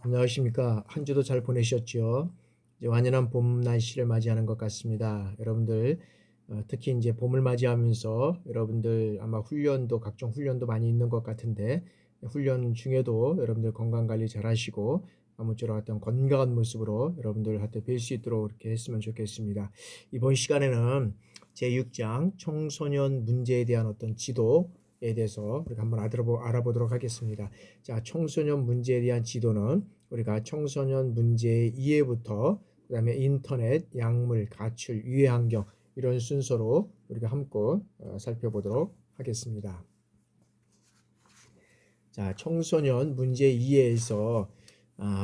안녕하십니까. 한 주도 잘 보내셨죠? 이제 완연한 봄 날씨를 맞이하는 것 같습니다. 여러분들 특히 이제 봄을 맞이하면서 여러분들 아마 훈련도 각종 훈련도 많이 있는 것 같은데 훈련 중에도 여러분들 건강 관리 잘 하시고 아무쪼록 어떤 건강한 모습으로 여러분들한테 뵐 수 있도록 이렇게 했으면 좋겠습니다. 이번 시간에는 제6장 청소년 문제에 대한 어떤 지도에 대해서 우리가 한번 알아보도록 하겠습니다. 자, 청소년 문제에 대한 지도는 우리가 청소년 문제의 이해부터 그다음에 인터넷, 약물, 가출, 유해 환경 이런 순서로 우리가 함께 살펴보도록 하겠습니다. 자, 청소년 문제 이해에서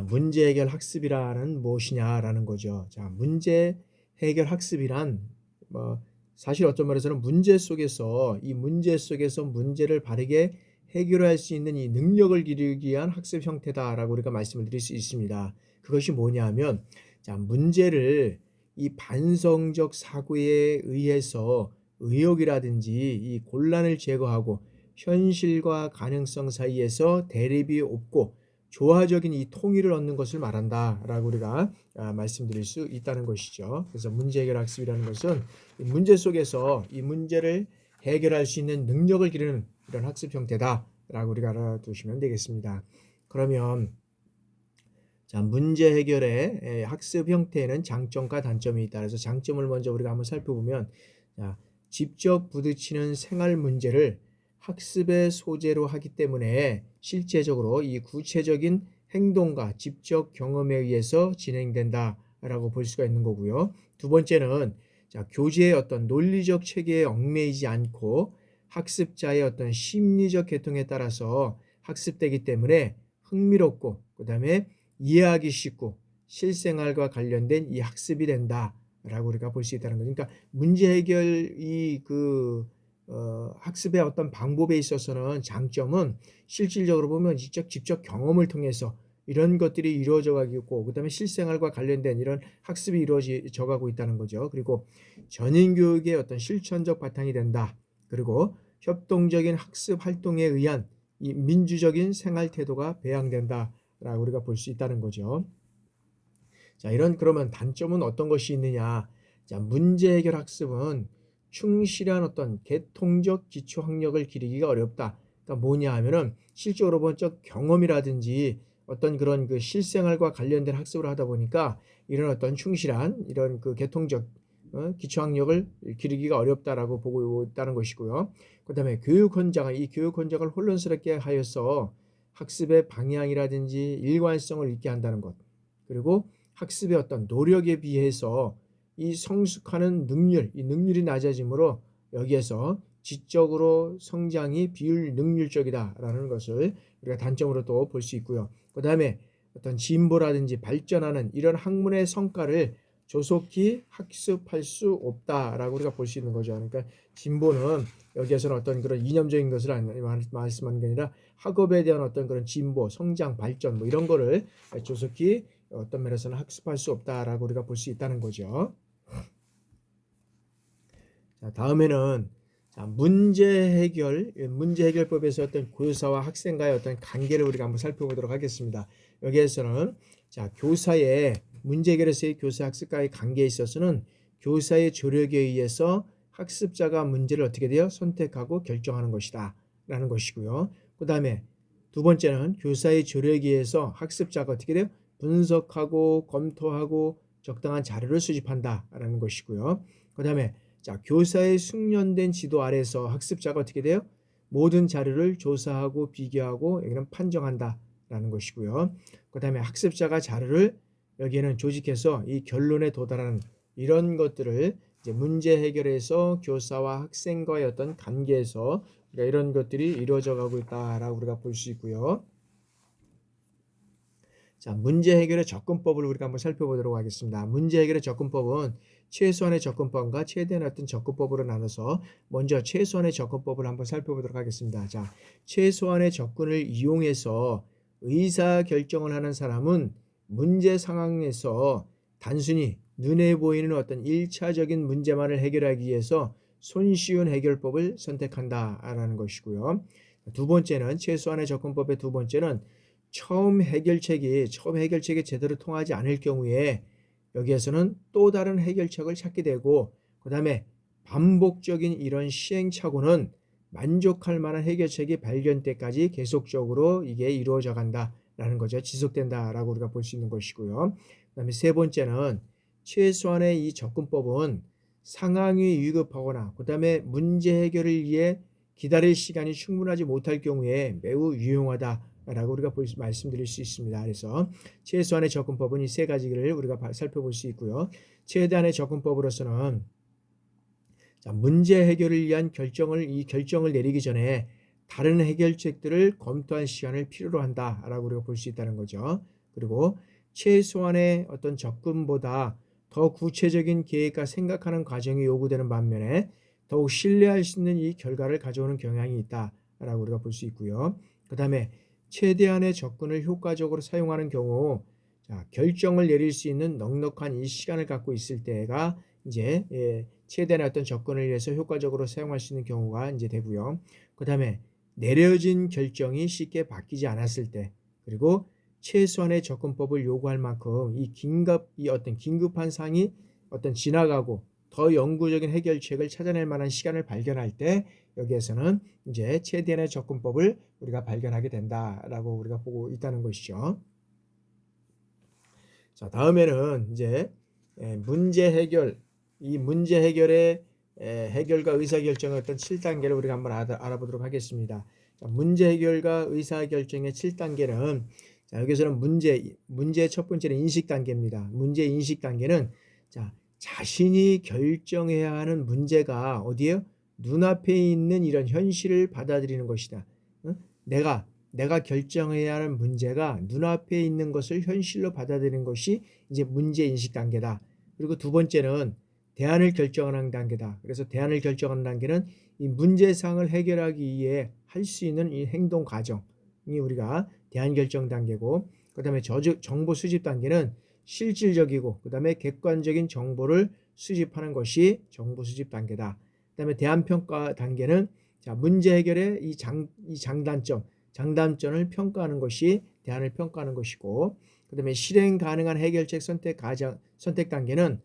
문제 해결 학습이라는 무엇이냐라는 거죠. 자, 문제 해결 학습이란 사실 어떤 말에서는 이 문제 속에서 문제를 바르게 해결할 수 있는 이 능력을 기르기 위한 학습 형태다라고 우리가 말씀을 드릴 수 있습니다. 그것이 뭐냐면 자, 문제를 이 반성적 사고에 의해서 의욕이라든지 이 곤란을 제거하고 현실과 가능성 사이에서 대립이 없고 조화적인 이 통일을 얻는 것을 말한다라고 우리가 말씀드릴 수 있다는 것이죠. 그래서 문제 해결 학습이라는 것은 문제 속에서 이 문제를 해결할 수 있는 능력을 기르는 이런 학습 형태다라고 우리가 알아두시면 되겠습니다. 그러면 자, 문제 해결의 학습 형태에는 장점과 단점이 있다. 그래서 장점을 먼저 우리가 한번 살펴보면 자, 직접 부딪히는 생활 문제를 학습의 소재로 하기 때문에 실제적으로 이 구체적인 행동과 직접 경험에 의해서 진행된다라고 볼 수가 있는 거고요. 두 번째는 자, 교재의 어떤 논리적 체계에 얽매이지 않고 학습자의 어떤 심리적 계통에 따라서 학습되기 때문에 흥미롭고 그다음에 이해하기 쉽고 실생활과 관련된 이 학습이 된다라고 우리가 볼 수 있다는 거죠. 그러니까 문제 해결이 학습의 어떤 방법에 있어서는 장점은 실질적으로 보면 직접 경험을 통해서 이런 것들이 이루어져 가고 그다음에 실생활과 관련된 이런 학습이 이루어져 가고 있다는 거죠. 그리고 전인 교육의 어떤 실천적 바탕이 된다. 그리고 협동적인 학습 활동에 의한 이 민주적인 생활 태도가 배양된다라고 우리가 볼 수 있다는 거죠. 자, 그러면 단점은 어떤 것이 있느냐? 자, 문제 해결 학습은 충실한 어떤 계통적 기초 학력을 기르기가 어렵다. 그러니까 뭐냐 하면은 실적으로 본 경험이라든지 어떤 그런 그 실생활과 관련된 학습을 하다 보니까 이런 어떤 충실한 이런 그 계통적 기초 학력을 기르기가 어렵다라고 보고 있다는 것이고요. 그다음에 이 교육 현장을 혼란스럽게 하여서 학습의 방향이라든지 일관성을 잃게 한다는 것. 그리고 학습의 어떤 노력에 비해서 이 성숙하는 이 능률이 낮아지므로 여기에서 지적으로 성장이 비율능률적이다라는 것을 우리가 단점으로 또 볼 수 있고요. 그 다음에 어떤 진보라든지 발전하는 이런 학문의 성과를 조속히 학습할 수 없다라고 우리가 볼 수 있는 거죠. 그러니까 진보는 여기에서는 어떤 그런 이념적인 것을 말씀하는 게 아니라 학업에 대한 어떤 그런 진보, 성장, 발전 이런 거를 조속히 어떤 면에서는 학습할 수 없다라고 우리가 볼 수 있다는 거죠. 자, 다음에는 자, 문제 해결법에서 어떤 교사와 학생과의 어떤 관계를 우리가 한번 살펴보도록 하겠습니다. 여기에서는 자, 문제 해결에서의 교사 학습과의 관계에 있어서는 교사의 조력에 의해서 학습자가 문제를 어떻게 돼요? 선택하고 결정하는 것이다 라는 것이고요. 그 다음에 두 번째는 교사의 조력에 의해서 학습자가 어떻게 돼요? 분석하고 검토하고 적당한 자료를 수집한다 라는 것이고요. 그 다음에 자, 교사의 숙련된 지도 아래서 학습자가 어떻게 돼요? 모든 자료를 조사하고 비교하고 여기는 판정한다라는 것이고요. 그 다음에 학습자가 자료를 여기에는 조직해서 이 결론에 도달하는 이런 것들을 이제 문제 해결에서 교사와 학생과의 어떤 관계에서 이런 것들이 이루어져 가고 있다라고 우리가 볼 수 있고요. 자, 문제 해결의 접근법을 우리가 한번 살펴보도록 하겠습니다. 문제 해결의 접근법은 최소한의 접근법과 최대한의 어떤 접근법으로 나눠서 먼저 최소한의 접근법을 한번 살펴보도록 하겠습니다. 자, 최소한의 접근을 이용해서 의사 결정을 하는 사람은 문제 상황에서 단순히 눈에 보이는 어떤 1차적인 문제만을 해결하기 위해서 손쉬운 해결법을 선택한다라는 것이고요. 최소한의 접근법의 두 번째는 처음 해결책이 제대로 통하지 않을 경우에 여기에서는 또 다른 해결책을 찾게 되고, 그다음에 반복적인 이런 시행착오는 만족할 만한 해결책이 발견 때까지 계속적으로 이게 이루어져 간다라는 거죠. 지속된다라고 우리가 볼 수 있는 것이고요. 그다음에 세 번째는 최소한의 이 접근법은 상황이 위급하거나 그다음에 문제 해결을 위해 기다릴 시간이 충분하지 못할 경우에 매우 유용하다라고 우리가 말씀드릴 수 있습니다. 그래서 최소한의 접근법은 이 세 가지를 우리가 살펴볼 수 있고요. 최대한의 접근법으로서는 문제 해결을 위한 결정을 내리기 전에 다른 해결책들을 검토할 시간을 필요로 한다라고 우리가 볼 수 있다는 거죠. 그리고 최소한의 어떤 접근보다 더 구체적인 계획과 생각하는 과정이 요구되는 반면에 더욱 신뢰할 수 있는 이 결과를 가져오는 경향이 있다라고 우리가 볼 수 있고요. 그 다음에 최대한의 접근을 효과적으로 사용하는 경우 결정을 내릴 수 있는 넉넉한 이 시간을 갖고 있을 때가 이제 최대한의 어떤 접근을 위해서 효과적으로 사용할 수 있는 경우가 이제 되고요. 그 다음에 내려진 결정이 쉽게 바뀌지 않았을 때, 그리고 최소한의 접근법을 요구할 만큼 이 어떤 긴급한 상이 어떤 지나가고 더 영구적인 해결책을 찾아낼 만한 시간을 발견할 때 여기에서는 이제 최대한의 접근법을 우리가 발견하게 된다라고 우리가 보고 있다는 것이죠. 자, 다음에는 이제 문제 해결의 해결과 의사결정의 어떤 7단계를 우리가 한번 알아보도록 하겠습니다. 자, 문제 해결과 의사결정의 7단계는 여기서는 문제의 첫 번째는 인식 단계입니다. 문제 인식 단계는 자신이 결정해야 하는 문제가 어디에요? 눈앞에 있는 이런 현실을 받아들이는 것이다. 내가 결정해야 하는 문제가 눈앞에 있는 것을 현실로 받아들이는 것이 이제 문제 인식 단계다. 그리고 두 번째는 대안을 결정하는 단계다. 그래서 대안을 결정하는 단계는 이 문제상을 해결하기 위해 할 수 있는 이 행동 과정이 우리가 대안 결정 단계고, 그다음에 정보 수집 단계는 실질적이고 그다음에 객관적인 정보를 수집하는 것이 정보 수집 단계다. 그다음에 대안 평가 단계는 문제 해결의 이 장단점을 평가하는 것이 대안을 평가하는 것이고, 그다음에 실행 가능한 해결책 선택 단계는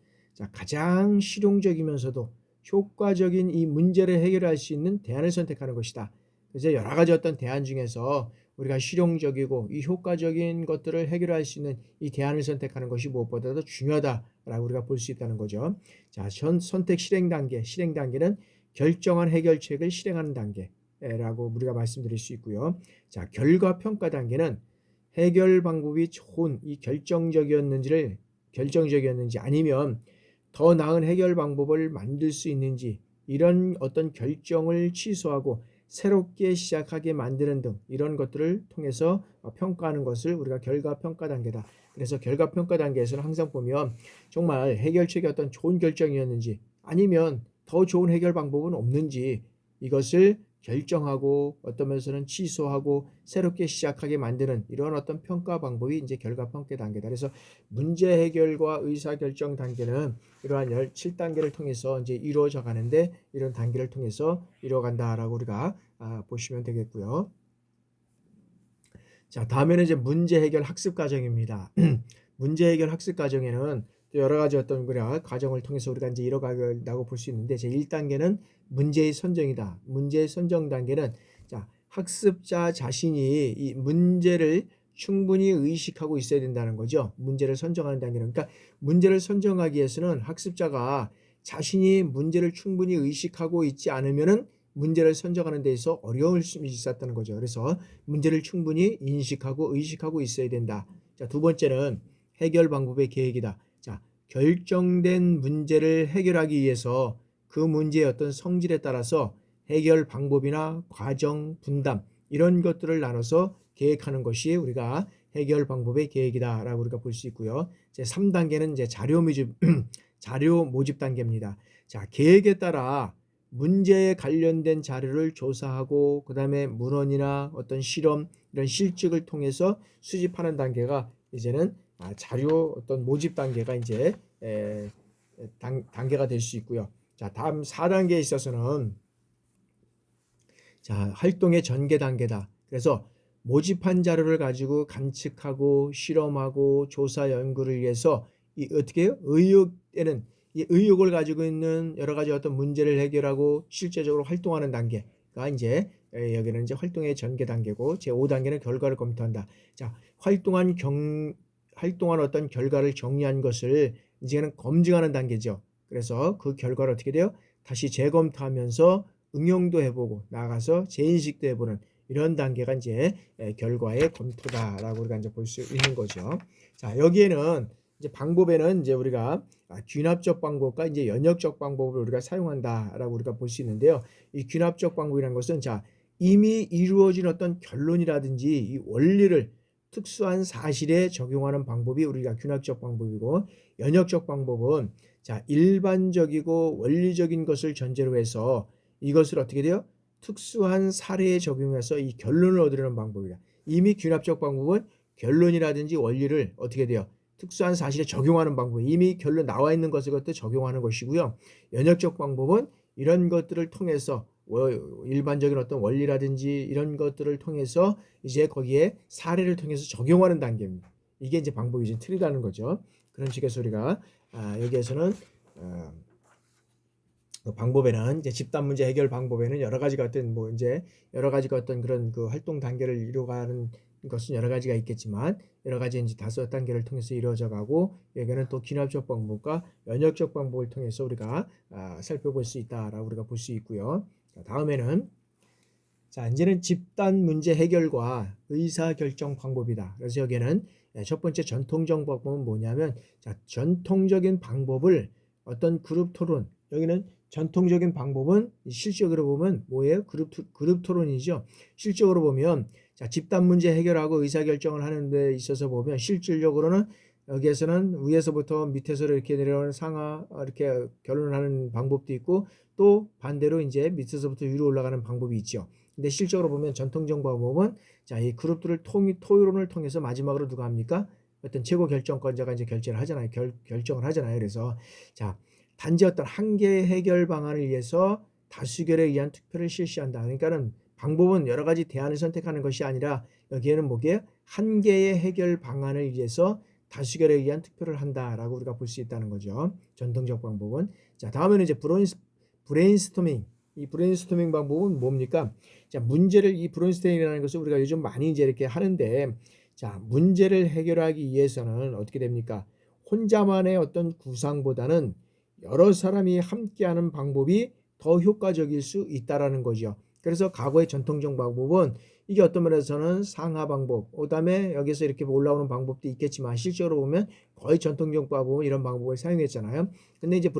가장 실용적이면서도 효과적인 이 문제를 해결할 수 있는 대안을 선택하는 것이다. 그래서 여러 가지 어떤 대안 중에서 우리가 실용적이고 이 효과적인 것들을 해결할 수 있는 이 대안을 선택하는 것이 무엇보다도 중요하다라고 우리가 볼 수 있다는 거죠. 선택 실행 단계는 결정한 해결책을 실행하는 단계라고 우리가 말씀드릴 수 있고요. 결과 평가 단계는 해결 방법이 좋은 이 결정적이었는지 아니면 더 나은 해결 방법을 만들 수 있는지, 이런 어떤 결정을 취소하고 새롭게 시작하게 만드는 등 이런 것들을 통해서 평가하는 것을 우리가 결과 평가 단계다. 그래서 결과 평가 단계에서는 항상 보면 정말 해결책이 어떤 좋은 결정이었는지 아니면 더 좋은 해결 방법은 없는지 이것을 결정하고 어떤 면에서는 취소하고 새롭게 시작하게 만드는 이런 어떤 평가 방법이 이제 결과 평가 단계다. 그래서 문제 해결과 의사 결정 단계는 이러한 17단계를 통해서 이제 이루어져 가는데, 이런 단계를 통해서 이루어간다라고 우리가 보시면 되겠고요. 자, 다음에는 이제 문제 해결 학습 과정입니다. 문제 해결 학습 과정에는 여러 가지 어떤 과정을 통해서 우리가 이제 이뤄가다고 볼 수 있는데, 제 1단계는 문제의 선정이다. 문제의 선정 단계는 학습자 자신이 이 문제를 충분히 의식하고 있어야 된다는 거죠. 문제를 선정하는 단계는. 그러니까 문제를 선정하기 위해서는 학습자가 자신이 문제를 충분히 의식하고 있지 않으면은 문제를 선정하는 데 있어 어려움이 있었다는 거죠. 그래서 문제를 충분히 인식하고 의식하고 있어야 된다. 두 번째는 해결 방법의 계획이다. 결정된 문제를 해결하기 위해서 그 문제의 어떤 성질에 따라서 해결 방법이나 과정, 분담 이런 것들을 나눠서 계획하는 것이 우리가 해결 방법의 계획이다라고 우리가 볼 수 있고요. 제 3단계는 이제 자료 모집 단계입니다. 계획에 따라 문제에 관련된 자료를 조사하고 그다음에 문헌이나 어떤 실험 이런 실증을 통해서 수집하는 단계가 이제는 자료 어떤 모집 단계가 이제 단계가 될 수 있고요. 다음 4단계에 있어서는 활동의 전개 단계다. 그래서 모집한 자료를 가지고 관측하고 실험하고 조사 연구를 위해서 이 어떻게 해요? 의욕에는 이 의욕을 가지고 있는 여러 가지 어떤 문제를 해결하고 실제적으로 활동하는 단계가 이제 여기는 이제 활동의 전개 단계고 제5단계는 결과를 검토한다. 자, 활동한 어떤 결과를 정리한 것을 이제는 검증하는 단계죠. 그래서 그 결과를 어떻게 돼요? 다시 재검토하면서 응용도 해보고 나아가서 재인식도 해보는 이런 단계가 이제 결과의 검토다라고 우리가 이제 볼 수 있는 거죠. 자, 여기에는 이제 방법에는 이제 우리가 귀납적 방법과 이제 연역적 방법을 우리가 사용한다라고 우리가 볼 수 있는데요. 이 귀납적 방법이라는 것은 자, 이미 이루어진 어떤 결론이라든지 이 원리를 특수한 사실에 적용하는 방법이 우리가 귀납적 방법이고, 연역적 방법은 자, 일반적이고 원리적인 것을 전제로 해서 이것을 어떻게 돼요? 특수한 사례에 적용해서 이 결론을 얻으려는 방법이다. 이미 귀납적 방법은 결론이라든지 원리를 어떻게 돼요? 특수한 사실에 적용하는 방법이 이미 결론 나와 있는 것을 갖다 적용하는 것이고요. 연역적 방법은 이런 것들을 통해서 일반적인 어떤 원리라든지 이런 것들을 통해서 이제 거기에 사례를 통해서 적용하는 단계입니다. 이게 이제 방법이 좀 틀리다는 거죠. 그런 식의 우리가 여기에서는 그 방법에는 이제 집단 문제 해결 방법에는 여러 가지가 어떤 뭐 이제 여러 가지가 어떤 그런 그 활동 단계를 이루어가는 것은 여러 가지가 있겠지만 여러 가지 이제 5단계를 통해서 이루어져 가고, 여기는 또 귀납적 방법과 연역적 방법을 통해서 우리가 살펴볼 수 있다라고 우리가 볼 수 있고요. 다음에는 자, 이제는 집단 문제 해결과 의사결정 방법이다. 그래서 여기에는 첫 번째 전통적 방법은 뭐냐면, 자, 전통적인 방법을 어떤 그룹 토론, 여기는 전통적인 방법은 실적으로 보면 뭐예요? 그룹 토론이죠. 실적으로 보면 자, 집단 문제 해결하고 의사결정을 하는 데 있어서 보면 실질적으로는 여기에서는 위에서부터 밑에서 이렇게 내려오는 상하 이렇게 결론을 하는 방법도 있고, 또 반대로 이제 밑에서부터 위로 올라가는 방법이 있죠. 근데 실적으로 보면 전통적 방법은 자, 이 그룹들을 토론을 통해서 마지막으로 누가 합니까? 어떤 최고 결정권자가 이제 결정을 하잖아요. 결정을 하잖아요. 그래서 자, 단지 어떤 한 개의 해결 방안을 위해서 다수결에 의한 투표를 실시한다. 그러니까는 방법은 여러 가지 대안을 선택하는 것이 아니라 여기에는 뭐게 한 개의 해결 방안을 위해서 다수결에 의한 투표를 한다라고 우리가 볼 수 있다는 거죠. 전통적 방법은. 자, 다음에는 이제 브레인스토밍. 이 브레인스토밍 방법은 뭡니까? 자, 문제를 이 브레인스토밍이라는 것을 우리가 요즘 많이 이제 이렇게 하는데, 자, 문제를 해결하기 위해서는 어떻게 됩니까? 혼자만의 어떤 구상보다는 여러 사람이 함께하는 방법이 더 효과적일 수 있다라는 거죠. 그래서 과거의 전통적 방법은 이게 어떤 면에서는 상하 방법, 그다음에 여기서 이렇게 올라오는 방법도 있겠지만 실제로 보면 거의 전통적 방법은 이런 방법을 사용했잖아요. 근데 이제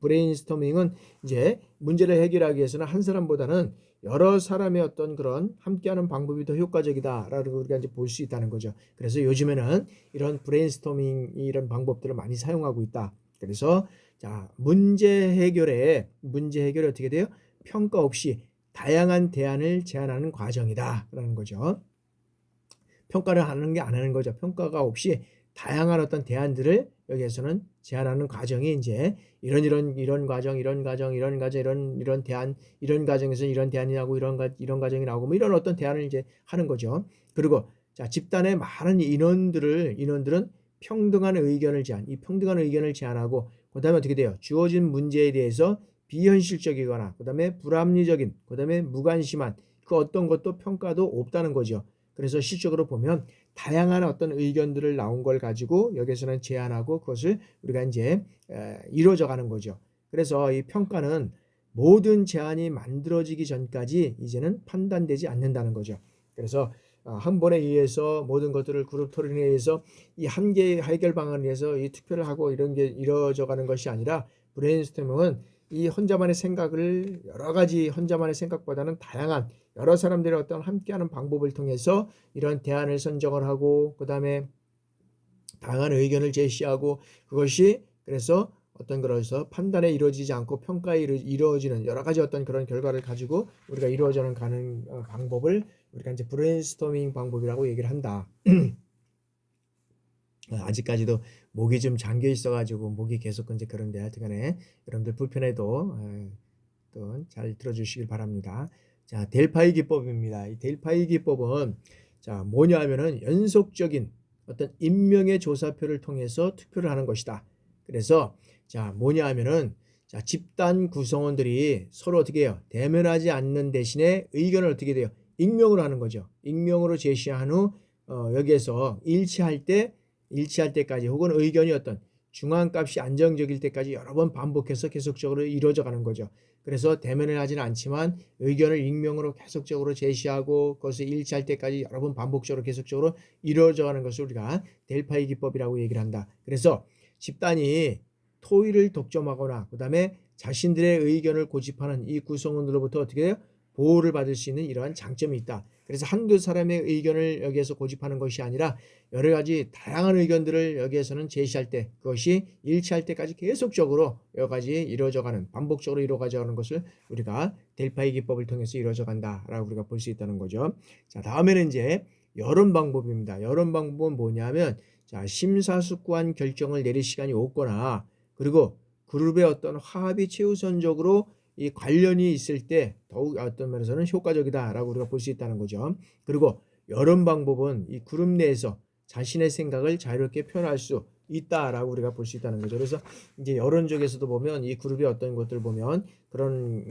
브레인스토밍은 이제 문제를 해결하기 위해서는 한 사람보다는 여러 사람의 어떤 그런 함께하는 방법이 더 효과적이다라고 우리가 이제 볼 수 있다는 거죠. 그래서 요즘에는 이런 브레인스토밍 이런 방법들을 많이 사용하고 있다. 그래서 자, 문제 해결이 어떻게 돼요? 평가 없이 다양한 대안을 제안하는 과정이다라는 거죠. 평가를 하는 게 안 하는 거죠. 평가가 없이 다양한 어떤 대안들을 여기에서는 제안하는 과정이 이제 이런 과정, 이런 대안, 이런 과정에서 이런 대안이 나오고 이런 과정이 나오고 뭐 이런 어떤 대안을 이제 하는 거죠. 그리고 자, 집단의 많은 인원들은 평등한 의견을 이 평등한 의견을 제안하고 그다음에 어떻게 돼요? 주어진 문제에 대해서 비현실적이거나 그다음에 불합리적인 그다음에 무관심한 그 어떤 것도 평가도 없다는 거죠. 그래서 실적으로 보면 다양한 어떤 의견들을 나온 걸 가지고 여기서는 제안하고 그것을 우리가 이제 이루어져 가는 거죠. 그래서 이 평가는 모든 제안이 만들어지기 전까지 이제는 판단되지 않는다는 거죠. 그래서 한 번에 의해서 모든 것들을 그룹 토론에 의해서 이 한 개의 해결 방안을 위해서 이 투표를 하고 이런 게 이루어져 가는 것이 아니라 브레인스토밍은 이 혼자만의 생각을 여러 가지 혼자만의 생각보다는 다양한 여러 사람들의 어떤 함께하는 방법을 통해서 이런 대안을 선정을 하고 그다음에 다양한 의견을 제시하고 그것이 그래서 어떤 그래서 판단에 이루어지지 않고 평가에 이루어지는 여러 가지 어떤 그런 결과를 가지고 우리가 이루어져는 가는 방법을 우리가 이제 브레인스토밍 방법이라고 얘기를 한다. 아직까지도 목이 좀 잠겨 있어가지고 목이 계속 이제 그런데 하여튼간에 여러분들 불편해도 또 잘 들어주시길 바랍니다. 자, 델파이 기법입니다. 이 델파이 기법은 자, 뭐냐 하면은 연속적인 어떤 익명의 조사표를 통해서 투표를 하는 것이다. 그래서 자, 뭐냐 하면은 자, 집단 구성원들이 서로 어떻게 해요? 대면하지 않는 대신에 의견을 어떻게 돼요? 익명으로 하는 거죠. 익명으로 제시한 후 여기에서 일치할 때까지 혹은 의견이 어떤 중앙값이 안정적일 때까지 여러 번 반복해서 계속적으로 이루어져 가는 거죠. 그래서 대면을 하지는 않지만 의견을 익명으로 계속적으로 제시하고 그것을 일치할 때까지 여러 번 반복적으로 계속적으로 이루어져 가는 것을 우리가 델파이 기법이라고 얘기를 한다. 그래서 집단이 토의를 독점하거나 그다음에 자신들의 의견을 고집하는 이 구성원으로부터 어떻게 해요? 보호를 받을 수 있는 이러한 장점이 있다. 그래서 한두 사람의 의견을 여기에서 고집하는 것이 아니라 여러 가지 다양한 의견들을 여기에서는 제시할 때 그것이 일치할 때까지 계속적으로 여러 가지 이루어져가는 반복적으로 이루어가는 것을 우리가 델파이 기법을 통해서 이루어져 간다라고 우리가 볼 수 있다는 거죠. 자, 다음에는 이제 여론 방법입니다. 여론 방법은 뭐냐면 자, 심사숙고한 결정을 내릴 시간이 없거나 그리고 그룹의 어떤 화합이 최우선적으로 이 관련이 있을 때 더욱 어떤 면에서는 효과적이다라고 우리가 볼 수 있다는 거죠. 그리고 여론 방법은 이 그룹 내에서 자신의 생각을 자유롭게 표현할 수 있다라고 우리가 볼 수 있다는 거죠. 그래서 이제 여론 쪽에서도 보면 이 그룹의 어떤 것들 보면 그런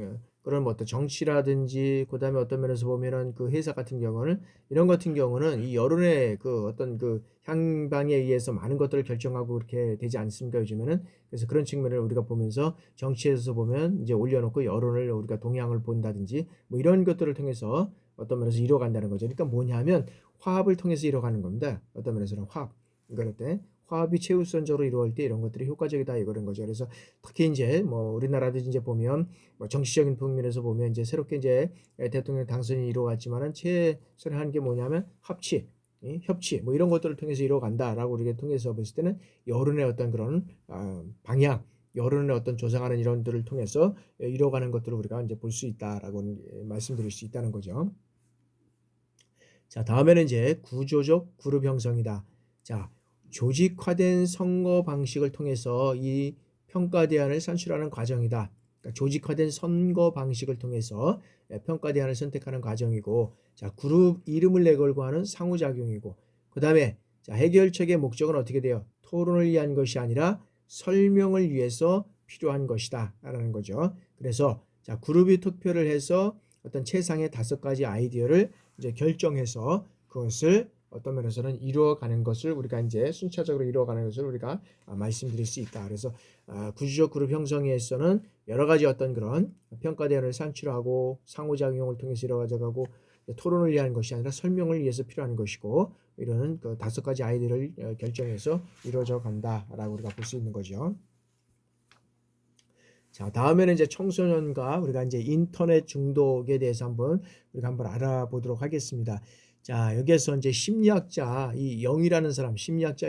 뭐 어떤 정치라든지 그다음에 어떤 면에서 보면은 그 회사 같은 경우는 이런 같은 경우는 이 여론의 그 어떤 그 향방에 의해서 많은 것들을 결정하고 그렇게 되지 않습니까 요즘에는. 그래서 그런 측면을 우리가 보면서 정치에서 보면 이제 올려놓고 여론을 우리가 동향을 본다든지 뭐 이런 것들을 통해서 어떤 면에서 이뤄간다는 거죠. 그러니까 뭐냐면 화합을 통해서 이뤄가는 겁니다. 어떤 면에서는 화합. 그럴 때 화합이 최우선적으로 이루어질 때 이런 것들이 효과적이다 이거는 거죠. 그래서 특히 이제 뭐 우리나라도 이제 보면 뭐 정치적인 측면에서 보면 이제 새롭게 이제 대통령 당선이 이루어갔지만은 최선을 하는 게 뭐냐면 협치 뭐 이런 것들을 통해서 이루어간다라고 우리가 통해서 봤을 때는 여론의 어떤 그런 방향 여론의 어떤 조성하는 이론들을 통해서 이뤄가는 것들을 우리가 이제 볼 수 있다라고 말씀드릴 수 있다는 거죠. 자, 다음에는 이제 구조적 그룹 형성이다. 자, 조직화된 선거 방식을 통해서 이 평가 대안을 산출하는 과정이다. 그러니까 조직화된 선거 방식을 통해서 평가 대안을 선택하는 과정이고, 자, 그룹 이름을 내걸고 하는 상호작용이고, 그 다음에 자, 해결책의 목적은 어떻게 돼요? 토론을 위한 것이 아니라 설명을 위해서 필요한 것이다. 라는 거죠. 그래서 자, 그룹이 투표를 해서 어떤 최상의 5가지 아이디어를 이제 결정해서 그것을 어떤 면에서는 이루어가는 것을 우리가 이제 순차적으로 이루어가는 것을 우리가 말씀드릴 수 있다. 그래서 구조적 그룹 형성에서는 여러 가지 어떤 그런 평가 대안을 산출하고 상호작용을 통해서 이루어가고 토론을 위한 것이 아니라 설명을 위해서 필요한 것이고 이런 그 5가지 아이디어를 결정해서 이루어져 간다라고 우리가 볼 수 있는 거죠. 자, 다음에는 이제 청소년과 우리가 이제 인터넷 중독에 대해서 우리가 한번 알아보도록 하겠습니다. 자, 여기에서 이제 심리학자 이 영이라는 사람, 심리학자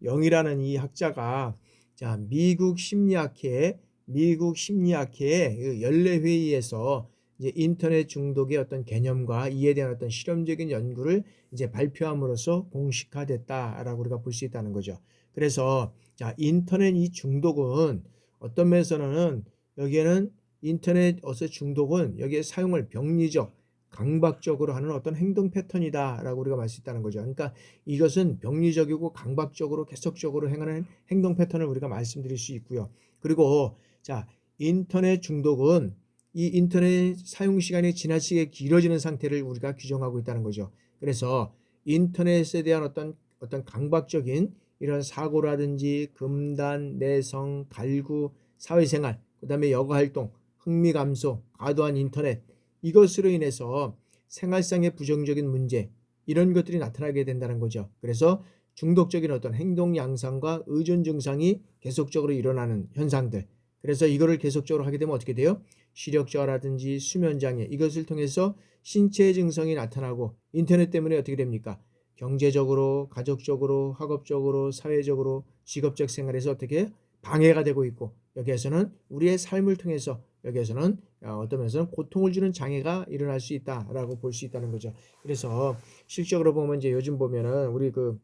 영이라는 이 학자가 자, 미국 심리학회의 그 연례 회의에서 이제 인터넷 중독의 어떤 개념과 이에 대한 어떤 실험적인 연구를 이제 발표함으로써 공식화됐다라고 우리가 볼 수 있다는 거죠. 그래서 자, 인터넷 이 중독은 어떤 면에서는 여기에는 인터넷 어서 중독은 여기에 사용을 병리적, 강박적으로 하는 어떤 행동 패턴이다라고 우리가 말 수 있다는 거죠. 그러니까 이것은 병리적이고 강박적으로 계속적으로 행하는 행동 패턴을 우리가 말씀드릴 수 있고요. 그리고 자, 인터넷 중독은 이 인터넷 사용 시간이 지나치게 길어지는 상태를 우리가 규정하고 있다는 거죠. 그래서 인터넷에 대한 어떤 강박적인 이런 사고라든지 금단, 내성, 갈구, 사회생활, 그 다음에 여가활동, 흥미 감소, 과도한 인터넷 이것으로 인해서 생활상의 부정적인 문제 이런 것들이 나타나게 된다는 거죠. 그래서 중독적인 어떤 행동 양상과 의존 증상이 계속적으로 일어나는 현상들. 그래서 이거를 계속적으로 하게 되면 어떻게 돼요? 시력 저하라든지 수면 장애 이것을 통해서 신체 증상이 나타나고 인터넷 때문에 어떻게 됩니까? 경제적으로, 가족적으로, 학업적으로, 사회적으로, 직업적 생활에서 어떻게 방해가 되고 있고 여기에서는 우리의 삶을 통해서 여기에서는 어떤 면에서는 고통을 주는 장애가 일어날 수 있다라고 볼 수 있다는 거죠. 그래서 실적으로 보면 이제 요즘 보면은 우리 그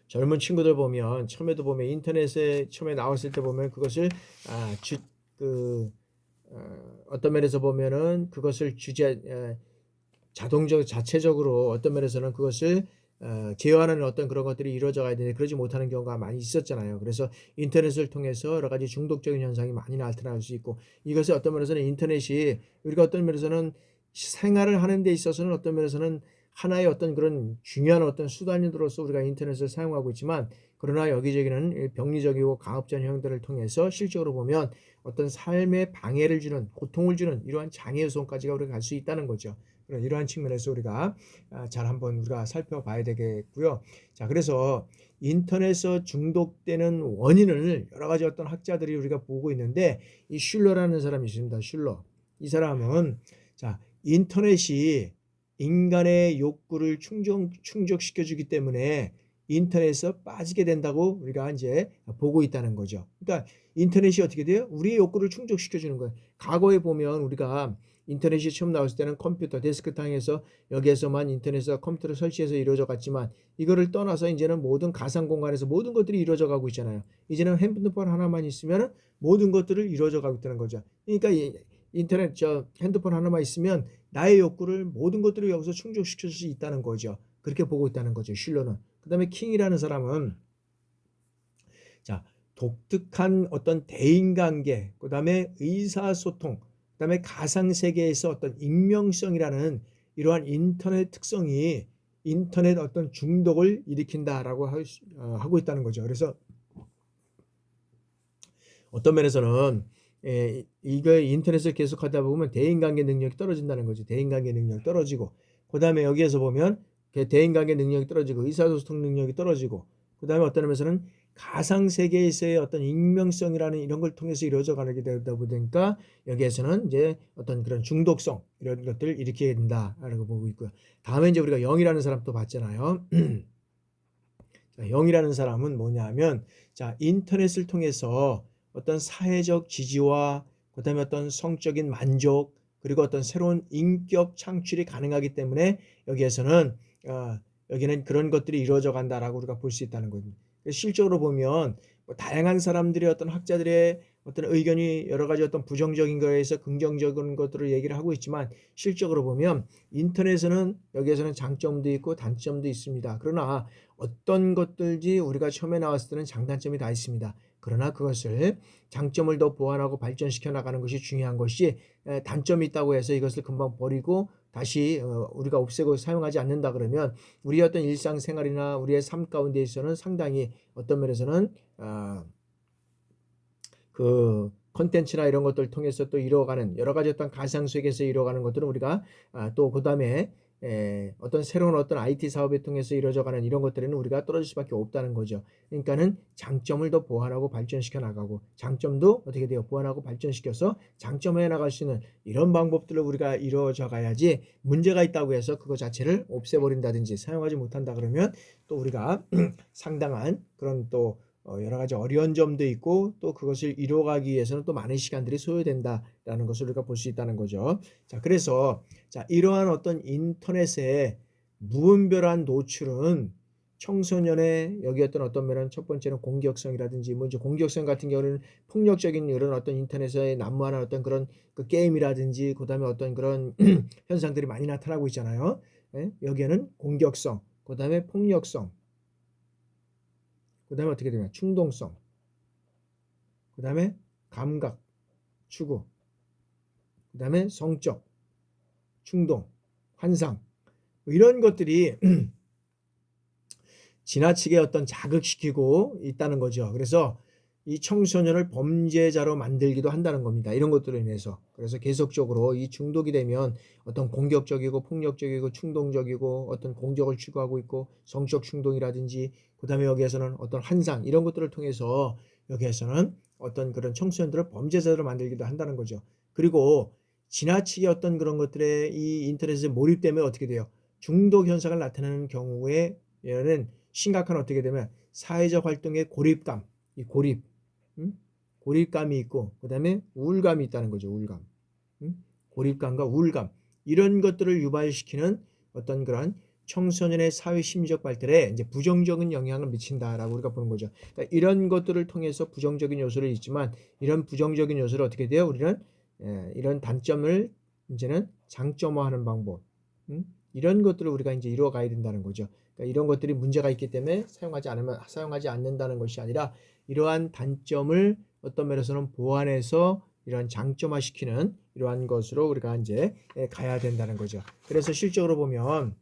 젊은 친구들 보면 처음에도 보면 인터넷에 처음에 나왔을 때 보면 그것을 그 어떤 면에서 보면은 그것을 자동적 자체적으로 어떤 면에서는 그것을 제어하는 어떤 그런 것들이 이루어져 가야 되는데 그러지 못하는 경우가 많이 있었잖아요. 그래서 인터넷을 통해서 여러 가지 중독적인 현상이 많이 나타날 수 있고 이것이 어떤 면에서는 인터넷이 우리가 어떤 면에서는 생활을 하는 데 있어서는 어떤 면에서는 하나의 어떤 그런 중요한 어떤 수단으로서 우리가 인터넷을 사용하고 있지만 그러나 여기저기는 병리적이고 강압적인 형태를 통해서 실적으로 보면 어떤 삶에 방해를 주는 고통을 주는 이러한 장애 요소까지가 우리가 갈 수 있다는 거죠. 이러한 측면에서 우리가 잘 한번 우리가 살펴봐야 되겠고요. 자, 그래서 인터넷에서 중독되는 원인을 여러 가지 어떤 학자들이 우리가 보고 있는데 이 슐러라는 사람이 있습니다. 슐러. 이 사람은 자, 인터넷이 인간의 욕구를 충족시켜 주기 때문에 인터넷에서 빠지게 된다고 우리가 이제 보고 있다는 거죠. 그러니까 인터넷이 어떻게 돼요? 우리의 욕구를 충족시켜 주는 거예요. 과거에 보면 우리가 인터넷이 처음 나왔을 때는 컴퓨터 데스크탑에서 여기에서만 인터넷에서 컴퓨터를 설치해서 이루어져 갔지만 이거를 떠나서 이제는 모든 가상 공간에서 모든 것들이 이루어져 가고 있잖아요. 이제는 핸드폰 하나만 있으면 모든 것들을 이루어져 가고 있다는 거죠. 그러니까 인터넷 핸드폰 하나만 있으면 나의 욕구를 모든 것들을 여기서 충족시킬 수 있다는 거죠. 그렇게 보고 있다는 거죠. 슐러는. 그다음에 킹이라는 사람은 자, 독특한 어떤 대인관계, 그다음에 의사소통, 그다음에 가상세계에서 어떤 익명성이라는 이러한 인터넷 특성이 인터넷 어떤 중독을 일으킨다라고 하고 있다는 거죠. 그래서 어떤 면에서는 이거 인터넷을 계속하다 보면 대인관계 능력이 떨어진다는 거죠. 대인관계 능력이 떨어지고 그다음에 여기에서 보면 대인관계 능력이 떨어지고 의사소통 능력이 떨어지고 그다음에 어떤 면에서는 가상세계에서의 어떤 익명성이라는 이런 걸 통해서 이루어져 가게 되다 보니까 여기에서는 이제 어떤 그런 중독성 이런 것들을 일으키게 된다라고 보고 있고요. 다음에 이제 우리가 영이라는 사람 또 봤잖아요. 영이라는 사람은 뭐냐 하면 자, 인터넷을 통해서 어떤 사회적 지지와 그다음에 어떤 성적인 만족 그리고 어떤 새로운 인격 창출이 가능하기 때문에 여기에서는 여기는 그런 것들이 이루어져 간다라고 우리가 볼 수 있다는 거죠. 실적으로 보면 뭐 다양한 사람들의 어떤 학자들의 어떤 의견이 여러 가지 어떤 부정적인 거에서 긍정적인 것들을 얘기를 하고 있지만 실적으로 보면 인터넷에는 여기에서는 장점도 있고 단점도 있습니다. 그러나 어떤 것들지 우리가 처음에 나왔을 때는 장단점이 다 있습니다. 그러나 그것을 장점을 더 보완하고 발전시켜 나가는 것이 중요한 것이 단점이 있다고 해서 이것을 금방 버리고 다시 우리가 없애고 사용하지 않는다 그러면 우리의 어떤 일상생활이나 우리의 삶 가운데 있어서는 상당히 어떤 면에서는 그 콘텐츠나 이런 것들을 통해서 또 이루어가는 여러 가지 어떤 가상 세계에서 이루어가는 것들은 우리가 또 그다음에 어떤 새로운 어떤 IT 사업을 통해서 이루어져가는 이런 것들에는 우리가 떨어질 수밖에 없다는 거죠. 그러니까는 장점을 더 보완하고 발전시켜 나가고 장점도 어떻게 돼요? 보완하고 발전시켜서 장점을 해 나갈 수 있는 이런 방법들을 우리가 이루어져 가야지 문제가 있다고 해서 그거 자체를 없애버린다든지 사용하지 못한다 그러면 또 우리가 상당한 그런 또 여러 가지 어려운 점도 있고 또 그것을 이루어가기 위해서는 또 많은 시간들이 소요된다라는 것을 우리가 볼 수 있다는 거죠. 자, 그래서 자, 이러한 어떤 인터넷의 무분별한 노출은 청소년의 여기 어떤 면은 첫 번째는 공격성이라든지 뭐 이제 공격성 같은 경우는 폭력적인 이런 어떤 인터넷에 난무하는 어떤 그런 그 게임이라든지 그다음에 어떤 그런 현상들이 많이 나타나고 있잖아요. 예? 여기에는 공격성, 그다음에 폭력성, 그다음에 어떻게 되냐? 충동성, 그다음에 감각, 추구, 그다음에 성적, 충동, 환상 이런 것들이 지나치게 어떤 자극시키고 있다는 거죠. 그래서 이 청소년을 범죄자로 만들기도 한다는 겁니다. 이런 것들로 인해서. 그래서 계속적으로 이 중독이 되면 어떤 공격적이고 폭력적이고 충동적이고 어떤 공격을 추구하고 있고 성적 충동이라든지 그다음에 여기에서는 어떤 환상 이런 것들을 통해서 여기에서는 어떤 그런 청소년들을 범죄자로 만들기도 한다는 거죠. 그리고 지나치게 어떤 그런 것들에 이 인터넷에 몰입되면 어떻게 돼요? 중독 현상을 나타내는 경우에 얘는 심각한 어떻게 되면 사회적 활동의 고립감, 이 고립, 고립감이 있고 그다음에 우울감이 있다는 거죠. 우울감, 고립감과 우울감 이런 것들을 유발시키는 어떤 그런 청소년의 사회 심리적 발달에 이제 부정적인 영향을 미친다라고 우리가 보는 거죠. 그러니까 이런 것들을 통해서 부정적인 요소를 있지만 이런 부정적인 요소를 어떻게 돼요? 우리는 이런 단점을 이제는 장점화하는 방법. 이런 것들을 우리가 이제 이루어 가야 된다는 거죠. 그러니까 이런 것들이 문제가 있기 때문에 사용하지 않는다는 것이 아니라 이러한 단점을 어떤 면에서는 보완해서 이러한 장점화시키는 이러한 것으로 우리가 이제 가야 된다는 거죠. 그래서 실적으로 보면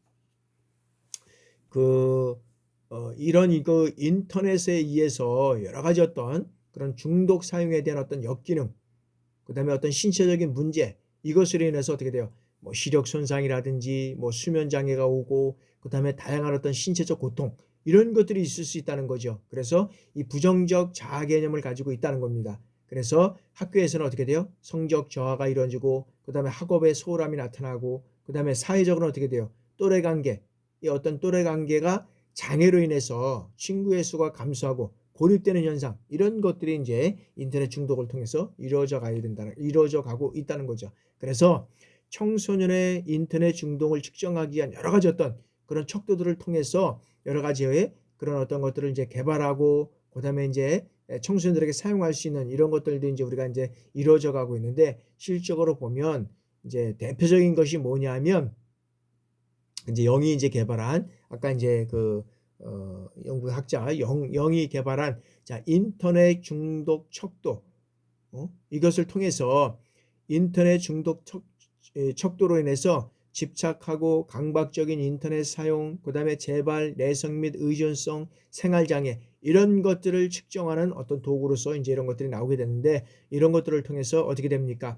이런 이거 인터넷에 의해서 여러 가지 어떤 그런 중독 사용에 대한 어떤 역기능, 그다음에 어떤 신체적인 문제, 이것으로 인해서 어떻게 돼요? 뭐 시력 손상이라든지 뭐 수면 장애가 오고, 그다음에 다양한 어떤 신체적 고통, 이런 것들이 있을 수 있다는 거죠. 그래서 이 부정적 자아 개념을 가지고 있다는 겁니다. 그래서 학교에서는 어떻게 돼요? 성적 저하가 이루어지고, 그다음에 학업에 소홀함이 나타나고, 그다음에 사회적으로는 어떻게 돼요? 또래 관계, 이 어떤 또래 관계가 장애로 인해서 친구의 수가 감소하고 고립되는 현상, 이런 것들이 이제 인터넷 중독을 통해서 이루어져 가고 있다는 거죠. 그래서 청소년의 인터넷 중독을 측정하기 위한 여러 가지 어떤 그런 척도들을 통해서 여러 가지의 그런 어떤 것들을 이제 개발하고, 그다음에 이제 청소년들에게 사용할 수 있는 이런 것들도 이제 우리가 이제 이루어져 가고 있는데, 실적으로 보면 이제 대표적인 것이 뭐냐면, 이제 영이 이제 개발한, 아까 이제 연구 학자 영이 개발한, 자, 인터넷 중독 척도, 이것을 통해서 인터넷 중독 척도로 인해서 집착하고 강박적인 인터넷 사용, 그다음에 재발, 내성 및 의존성, 생활장애, 이런 것들을 측정하는 어떤 도구로서 이제 이런 것들이 나오게 되는데, 이런 것들을 통해서 어떻게 됩니까?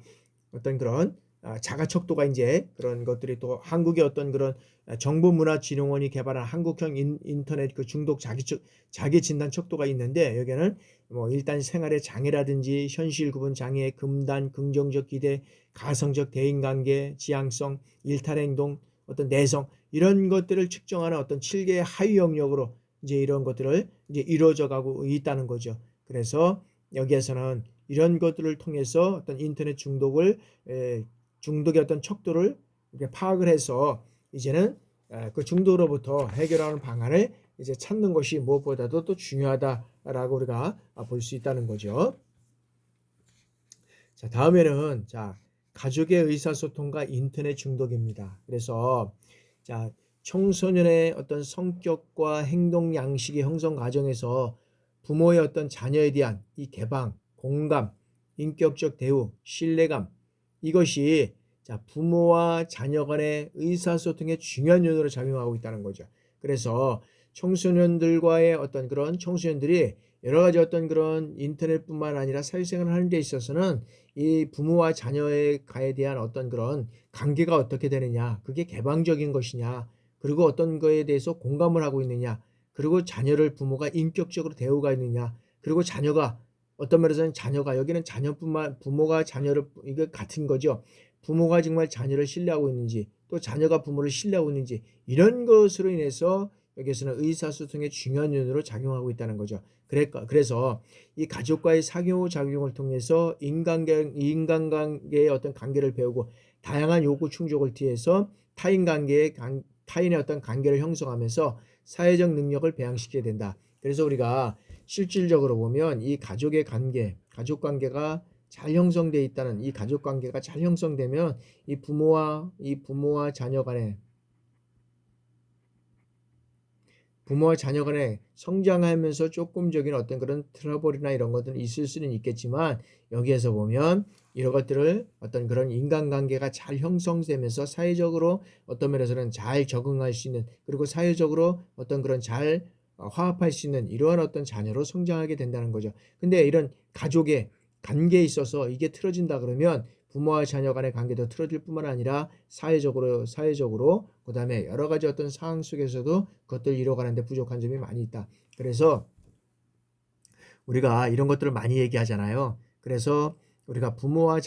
어떤 그런 자가 척도가 이제 그런 것들이, 또 한국의 어떤 그런 정보문화진흥원이 개발한 한국형 인터넷 그 중독 자기 진단 척도가 있는데, 여기에는 뭐 일단 생활의 장애라든지 현실 구분 장애, 금단, 긍정적 기대, 가성적 대인관계, 지향성, 일탈행동, 어떤 내성, 이런 것들을 측정하는 어떤 7개의 하위 영역으로 이제 이런 것들을 이제 이루어져 가고 있다는 거죠. 그래서 여기에서는 이런 것들을 통해서 어떤 인터넷 중독의 어떤 척도를 이렇게 파악을 해서 이제는 그 중독으로부터 해결하는 방안을 이제 찾는 것이 무엇보다도 또 중요하다라고 우리가 볼 수 있다는 거죠. 자, 다음에는 가족의 의사소통과 인터넷 중독입니다. 그래서 자, 청소년의 어떤 성격과 행동 양식의 형성 과정에서 부모의 어떤 자녀에 대한 이 개방, 공감, 인격적 대우, 신뢰감, 이것이 부모와 자녀 간의 의사소통에 중요한 요소로 작용하고 있다는 거죠. 그래서 청소년들과의 어떤 그런 청소년들이 여러 가지 어떤 그런 인터넷뿐만 아니라 사회생활을 하는 데 있어서는 이 부모와 자녀에 대한 어떤 그런 관계가 어떻게 되느냐, 그게 개방적인 것이냐, 그리고 어떤 거에 대해서 공감을 하고 있느냐, 그리고 자녀를 부모가 인격적으로 대우가 있느냐, 그리고 자녀가 어떤 면에서는 여기는 부모가 자녀를, 이거 같은 거죠. 부모가 정말 자녀를 신뢰하고 있는지, 또 자녀가 부모를 신뢰하고 있는지, 이런 것으로 인해서 여기서는 의사소통의 중요한 요소로 작용하고 있다는 거죠. 그래서 이 가족과의 상호작용을 통해서 인간관계의 어떤 관계를 배우고, 다양한 요구 충족을 통해서 타인의 어떤 관계를 형성하면서 사회적 능력을 배양시키게 된다. 그래서 우리가 실질적으로 보면 이 가족 관계가 잘 형성되어 있다는, 이 가족 관계가 잘 형성되면 이 부모와 자녀 간에 성장하면서 조금적인 어떤 그런 트러블이나 이런 것들은 있을 수는 있겠지만, 여기에서 보면 이런 것들을 어떤 그런 인간관계가 잘 형성되면서 사회적으로 어떤 면에서는 잘 적응할 수 있는, 그리고 사회적으로 어떤 그런 잘 화합할 수 있는 이러한 어떤 자녀로 성장하게 된다는 거죠. 근데 이런 가족의 관계에 있어서 이게 틀어진다 그러면 부모와 자녀 간의 관계도 틀어질 뿐만 아니라 사회적으로 그다음에 여러 가지 어떤 상황 속에서도 그것들 이뤄가는데 부족한 점이 많이 있다. 그래서 우리가 이런 것들을 많이 얘기하잖아요. 그래서 우리가 부모와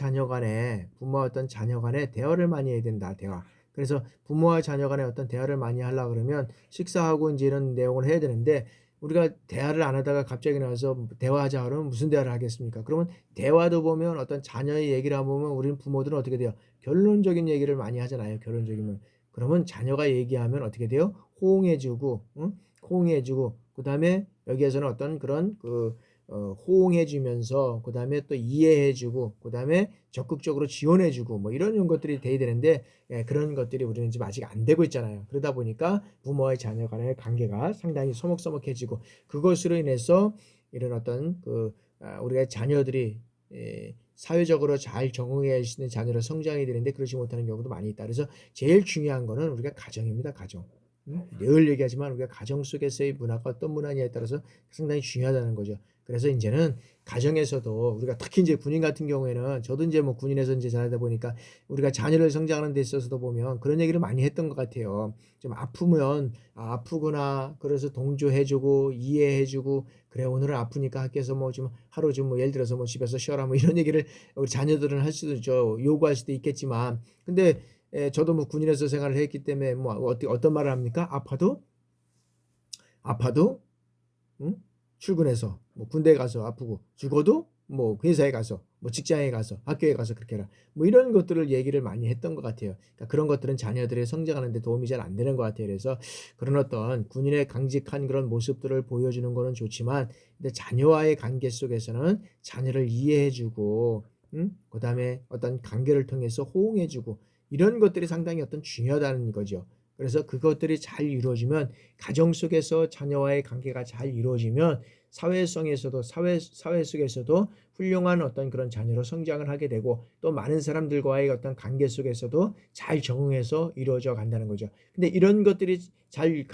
어떤 자녀 간의 대화를 많이 해야 된다. 대화. 그래서 부모와 자녀 간의 어떤 대화를 많이 하려 그러면 식사하고 이제 이런 내용을 해야 되는데, 우리가 대화를 안 하다가 갑자기 나와서 대화하자 그러면 무슨 대화를 하겠습니까? 그러면 대화도 보면 어떤 자녀의 얘기를 해보면 우리는 부모들은 어떻게 돼요? 결론적인 얘기를 많이 하잖아요. 결론적이면. 그러면 자녀가 얘기하면 어떻게 돼요? 호응해주고, 응? 호응해주고, 그 다음에 여기에서는 어떤 그런 호응해 주면서 그다음에 또 이해해 주고 그다음에 적극적으로 지원해 주고 뭐 이런 것들이 돼야 되는데 그런 것들이 우리는 지금 아직 안 되고 있잖아요. 그러다 보니까 부모와 자녀 간의 관계가 상당히 서먹서먹해지고 그것으로 인해서 이런 어떤 우리가 자녀들이 사회적으로 잘 적응할 수 있는 자녀로 성장이 되는데 그러지 못하는 경우도 많이 있다. 그래서 제일 중요한 거는 우리가 가정입니다. 가정. 늘 얘기하지만 우리가 가정 속에서의 문화가 어떤 문화냐에 따라서 상당히 중요하다는 거죠. 그래서 인제는 가정에서도 우리가 특히 이제 군인 같은 경우에는 저도 이제 뭐 군인에서 이제 자라다 보니까 우리가 자녀를 성장하는 데 있어서도 보면 그런 얘기를 많이 했던 것 같아요. 좀 아프면 아프구나. 그래서 동조해 주고 이해해 주고 그래 오늘은 아프니까 학교에서 뭐 좀 하루 좀 뭐 예를 들어서 뭐 집에서 쉬어라 뭐 이런 얘기를 우리 자녀들은 할 수도 있죠. 요구할 수도 있겠지만 근데 저도 뭐 군인에서 생활을 했기 때문에 뭐 어떤 말을 합니까? 아파도 응? 출근해서 뭐 군대 가서 아프고 죽어도 뭐 회사에 가서 뭐 직장에 가서 학교에 가서 그렇게 해라. 뭐 이런 것들을 얘기를 많이 했던 것 같아요. 그러니까 그런 것들은 자녀들의 성장하는 데 도움이 잘 안 되는 것 같아요. 그래서 그런 어떤 군인의 강직한 그런 모습들을 보여주는 거는 좋지만 근데 자녀와의 관계 속에서는 자녀를 이해해 주고 그다음에 어떤 관계를 통해서 호응해 주고 이런 것들이 상당히 어떤 중요하다는 거죠. 그래서 그것들이 잘 이루어지면 가정 속에서 자녀와의 관계가 잘 이루어지면 사회성에서도 사회 속에서도 훌륭한 어떤 그런 자녀로 성장을 하게 되고 또 많은 사람들과의 어떤 관계 속에서도 잘 적응해서 이루어져 간다는 거죠. 근데 이런 것들이 잘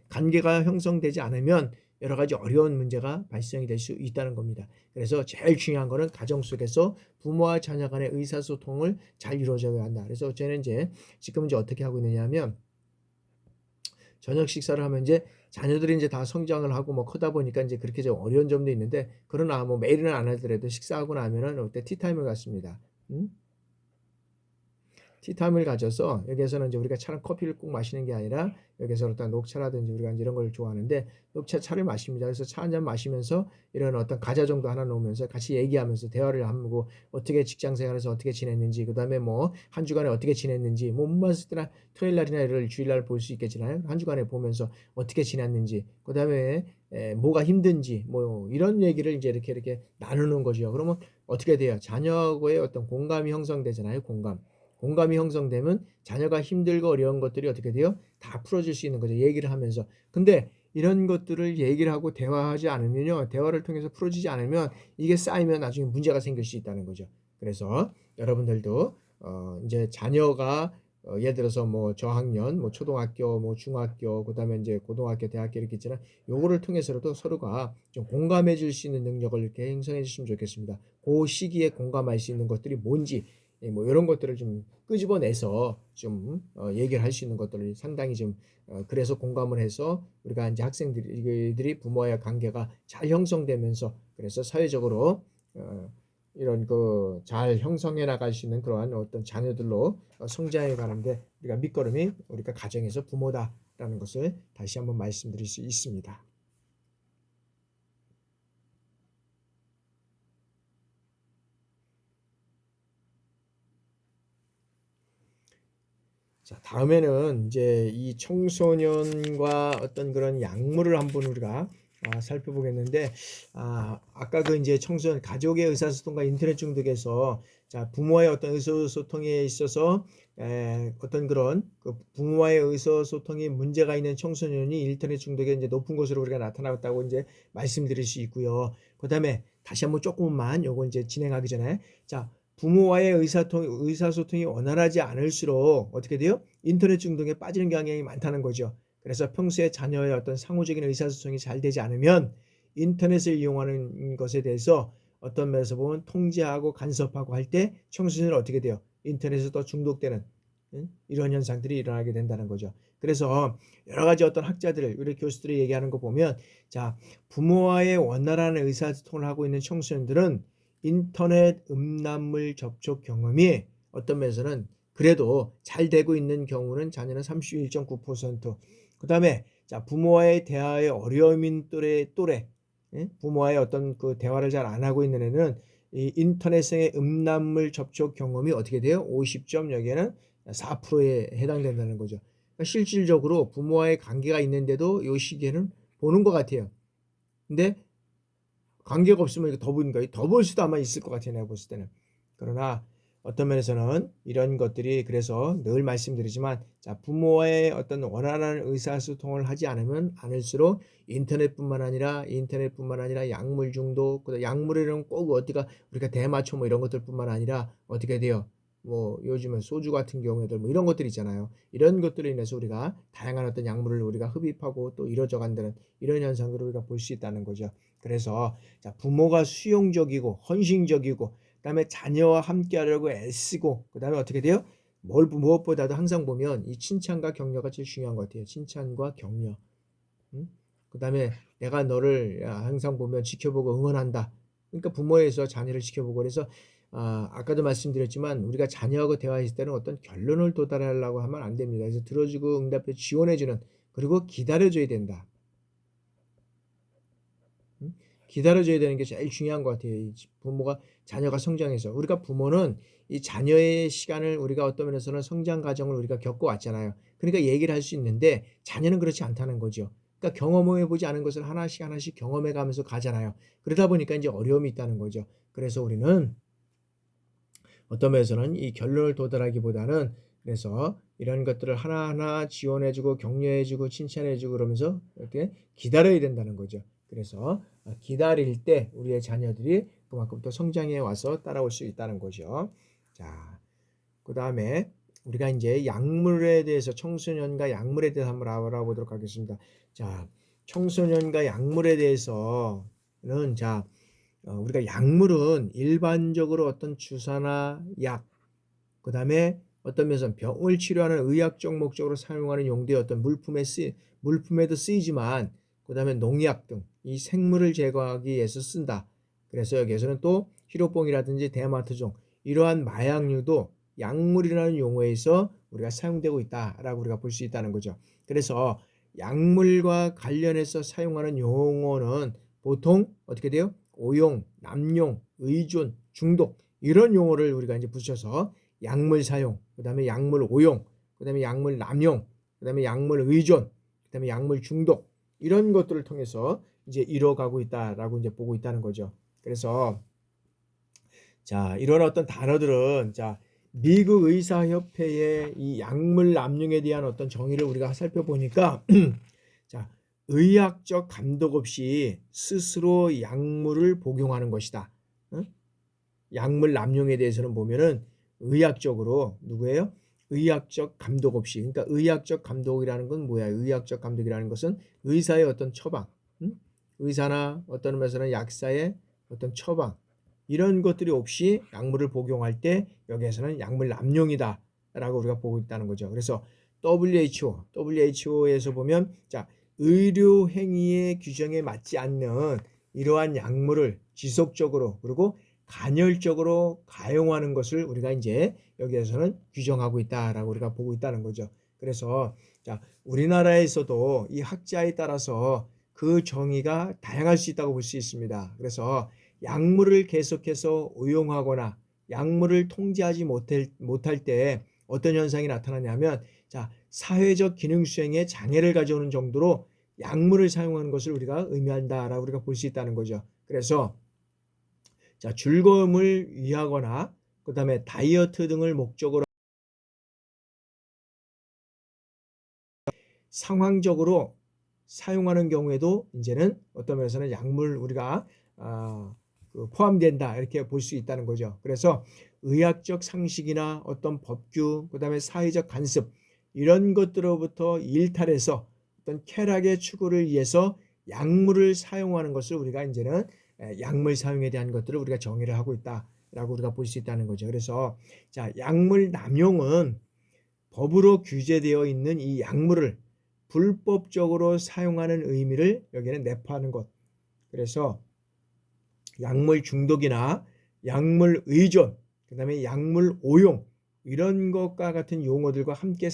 관계가 형성되지 않으면 여러 가지 어려운 문제가 발생이 될 수 있다는 겁니다. 그래서 제일 중요한 거는 가정 속에서 부모와 자녀 간의 의사소통을 잘 이루어져야 한다. 그래서 저는 이제 지금 이제 어떻게 하고 있느냐면 저녁 식사를 하면 이제 자녀들이 이제 다 성장을 하고 뭐 크다 보니까 이제 그렇게 좀 어려운 점도 있는데 그러나 뭐 매일은 안 하더라도 식사하고 나면은 그때 티타임을 갖습니다. 음? 티타임을 가져서 여기에서는 이제 우리가 차랑 커피를 꼭 마시는 게 아니라 여기서 어떤 녹차라든지 우리가 이런 걸 좋아하는데 녹차 차를 마십니다. 그래서 차 한 잔 마시면서 이런 어떤 과자 정도 하나 놓으면서 같이 얘기하면서 대화를 하고 어떻게 직장 생활에서 어떻게 지냈는지 그다음에 뭐 한 주간에 어떻게 지냈는지 뭐 못 봤을 때나 토요일 날이나 주일 날 볼 수 있겠지만요. 한 주간에 보면서 어떻게 지냈는지 그다음에 뭐가 힘든지 뭐 이런 얘기를 이제 이렇게 나누는 거죠. 그러면 어떻게 돼요? 자녀하고의 어떤 공감이 형성되잖아요. 공감이 형성되면 자녀가 힘들고 어려운 것들이 어떻게 돼요? 다 풀어줄 수 있는 거죠. 얘기를 하면서. 근데 이런 것들을 얘기를 하고 대화하지 않으면요. 대화를 통해서 풀어지지 않으면 이게 쌓이면 나중에 문제가 생길 수 있다는 거죠. 그래서 여러분들도 이제 자녀가 예를 들어서 뭐 저학년, 뭐 초등학교, 뭐 중학교, 그다음에 이제 고등학교, 대학교 이렇게 있잖아요. 요거를 통해서라도 서로가 좀 공감해 줄 수 있는 능력을 이렇게 형성해 주시면 좋겠습니다. 그 시기에 공감할 수 있는 것들이 뭔지 뭐 이런 것들을 좀 끄집어내서 좀 얘기를 할 수 있는 것들을 상당히 좀 그래서 공감을 해서 우리가 이제 학생들이 부모와의 관계가 잘 형성되면서 그래서 사회적으로 이런 잘 형성해 나갈 수 있는 그러한 어떤 자녀들로 성장해 가는데 우리가 밑거름이 우리가 가정에서 부모다라는 것을 다시 한번 말씀드릴 수 있습니다. 자, 다음에는 이제 이 청소년과 어떤 그런 약물을 한번 우리가 살펴보겠는데, 아까 그 이제 청소년 가족의 의사소통과 인터넷 중독에서 자, 부모와의 어떤 의사소통에 있어서 어떤 그런 그 부모와의 의사소통이 문제가 있는 청소년이 인터넷 중독에 이제 높은 것으로 우리가 나타났다고 이제 말씀드릴 수 있고요. 그다음에 다시 한번 조금만 요거 이제 진행하기 전에 자, 부모와의 의사소통이 원활하지 않을수록 어떻게 돼요? 인터넷 중독에 빠지는 경향이 많다는 거죠. 그래서 평소에 자녀의 어떤 상호적인 의사소통이 잘 되지 않으면 인터넷을 이용하는 것에 대해서 어떤 면에서 보면 통제하고 간섭하고 할 때 청소년은 어떻게 돼요? 인터넷에 더 중독되는 이런 현상들이 일어나게 된다는 거죠. 그래서 여러 가지 어떤 학자들, 우리 교수들이 얘기하는 거 보면 자, 부모와의 원활한 의사소통을 하고 있는 청소년들은 인터넷 음란물 접촉 경험이 어떤 면에서는 그래도 잘 되고 있는 경우는 자녀는 31.9%. 그다음에 자, 부모와의 대화에 어려움인 또래 부모와의 어떤 그 대화를 잘 안 하고 있는 애는 이 인터넷상의 음란물 접촉 경험이 어떻게 돼요? 50점 여기에는 4%에 해당된다는 거죠. 그러니까 실질적으로 부모와의 관계가 있는데도 이 시기에는 보는 것 같아요. 근데 관계가 없으면 이거 더 보는 거예요. 더 볼 수도 아마 있을 것 같아요. 내가 봤을 때는. 그러나 어떤 면에서는 이런 것들이 그래서 늘 말씀드리지만 자, 부모의 어떤 원활한 의사소통을 하지 않으면 않을수록 인터넷뿐만 아니라 약물 중독, 약물에는 꼭 어디가 우리가 대마초 뭐 이런 것들뿐만 아니라 어떻게 돼요? 뭐 요즘은 소주 같은 경우에도 뭐 이런 것들 있잖아요. 이런 것들로 인해서 우리가 다양한 어떤 약물을 우리가 흡입하고 또 이뤄져 간다는 이런 현상들을 우리가 볼 수 있다는 거죠. 그래서 자, 부모가 수용적이고 헌신적이고 그다음에 자녀와 함께 하려고 애쓰고 그다음에 어떻게 돼요? 무엇보다도 항상 보면 이 칭찬과 격려가 제일 중요한 것 같아요. 칭찬과 격려. 응? 그다음에 내가 너를 항상 보면 지켜보고 응원한다. 그러니까 부모에서 자녀를 지켜보고 그래서 아까도 말씀드렸지만 우리가 자녀하고 대화했을 때는 어떤 결론을 도달하려고 하면 안 됩니다. 그래서 들어주고 응답해 지원해주는 그리고 기다려줘야 된다. 응? 기다려줘야 되는 게 제일 중요한 것 같아요. 이 부모가 자녀가 성장해서 우리가 부모는 이 자녀의 시간을 우리가 어떤 면에서는 성장 과정을 우리가 겪어왔잖아요. 그러니까 얘기를 할 수 있는데 자녀는 그렇지 않다는 거죠. 그러니까 경험해 보지 않은 것을 하나씩 경험해 가면서 가잖아요. 그러다 보니까 이제 어려움이 있다는 거죠. 그래서 우리는 어떤 면에서는 이 결론을 도달하기보다는 그래서 이런 것들을 하나하나 지원해주고 격려해주고 칭찬해주고 그러면서 이렇게 기다려야 된다는 거죠. 그래서 기다릴 때 우리의 자녀들이 그만큼 또 성장해 와서 따라올 수 있다는 거죠. 자, 그 다음에 우리가 이제 약물에 대해서 청소년과 약물에 대해서 한번 알아보도록 하겠습니다. 자, 청소년과 약물에 대해서는 자, 우리가 약물은 일반적으로 어떤 주사나 약, 그 다음에 어떤 면에서 병을 치료하는 의학적 목적으로 사용하는 용도의 어떤 물품에도 쓰이지만, 그 다음에 농약 등 이 생물을 제거하기 위해서 쓴다. 그래서 여기에서는 또 히로뽕이라든지 대마토종 이러한 마약류도 약물이라는 용어에서 우리가 사용되고 있다라고 우리가 볼 수 있다는 거죠. 그래서 약물과 관련해서 사용하는 용어는 보통 어떻게 돼요? 오용, 남용, 의존, 중독 이런 용어를 우리가 이제 붙여서 약물 사용, 그다음에 약물 오용, 그다음에 약물 남용, 그다음에 약물 의존, 그다음에 약물 중독 이런 것들을 통해서 이제 이뤄가고 있다라고 이제 보고 있다는 거죠. 그래서 자, 이런 어떤 단어들은 자, 미국 의사협회의 이 약물 남용에 대한 어떤 정의를 우리가 살펴보니까 자, 의학적 감독 없이 스스로 약물을 복용하는 것이다. 응? 약물 남용에 대해서는 보면은 의학적으로 누구예요? 의학적 감독 없이. 그러니까 의학적 감독이라는 건 뭐야? 의학적 감독이라는 것은 의사의 어떤 처방, 응? 의사나 어떤 면에서는 약사의 어떤 처방 이런 것들이 없이 약물을 복용할 때 여기에서는 약물 남용이다라고 우리가 보고 있다는 거죠. 그래서 WHO에서 보면 자, 의료 행위의 규정에 맞지 않는 이러한 약물을 지속적으로 그리고 간헐적으로 가용하는 것을 우리가 이제 여기에서는 규정하고 있다라고 우리가 보고 있다는 거죠. 그래서 자, 우리나라에서도 이 학자에 따라서 그 정의가 다양할 수 있다고 볼 수 있습니다. 그래서 약물을 계속해서 오용하거나 약물을 통제하지 못할 때 어떤 현상이 나타나냐면 자, 사회적 기능 수행에 장애를 가져오는 정도로 약물을 사용하는 것을 우리가 의미한다라고 우리가 볼 수 있다는 거죠. 그래서 자, 즐거움을 위하거나 그다음에 다이어트 등을 목적으로 상황적으로 사용하는 경우에도 이제는 어떤 면에서는 약물 우리가 포함된다 이렇게 볼 수 있다는 거죠. 그래서 의학적 상식이나 어떤 법규 그다음에 사회적 간섭 이런 것들로부터 일탈해서 어떤 쾌락의 추구를 위해서 약물을 사용하는 것을 우리가 이제는 약물 사용에 대한 것들을 우리가 정의를 하고 있다라고 우리가 볼 수 있다는 거죠. 그래서 자, 약물 남용은 법으로 규제되어 있는 이 약물을 불법적으로 사용하는 의미를 여기는 내포하는 것. 그래서 약물 중독이나 약물 의존, 그 다음에 약물 오용 이런 것과 같은 용어들과 함께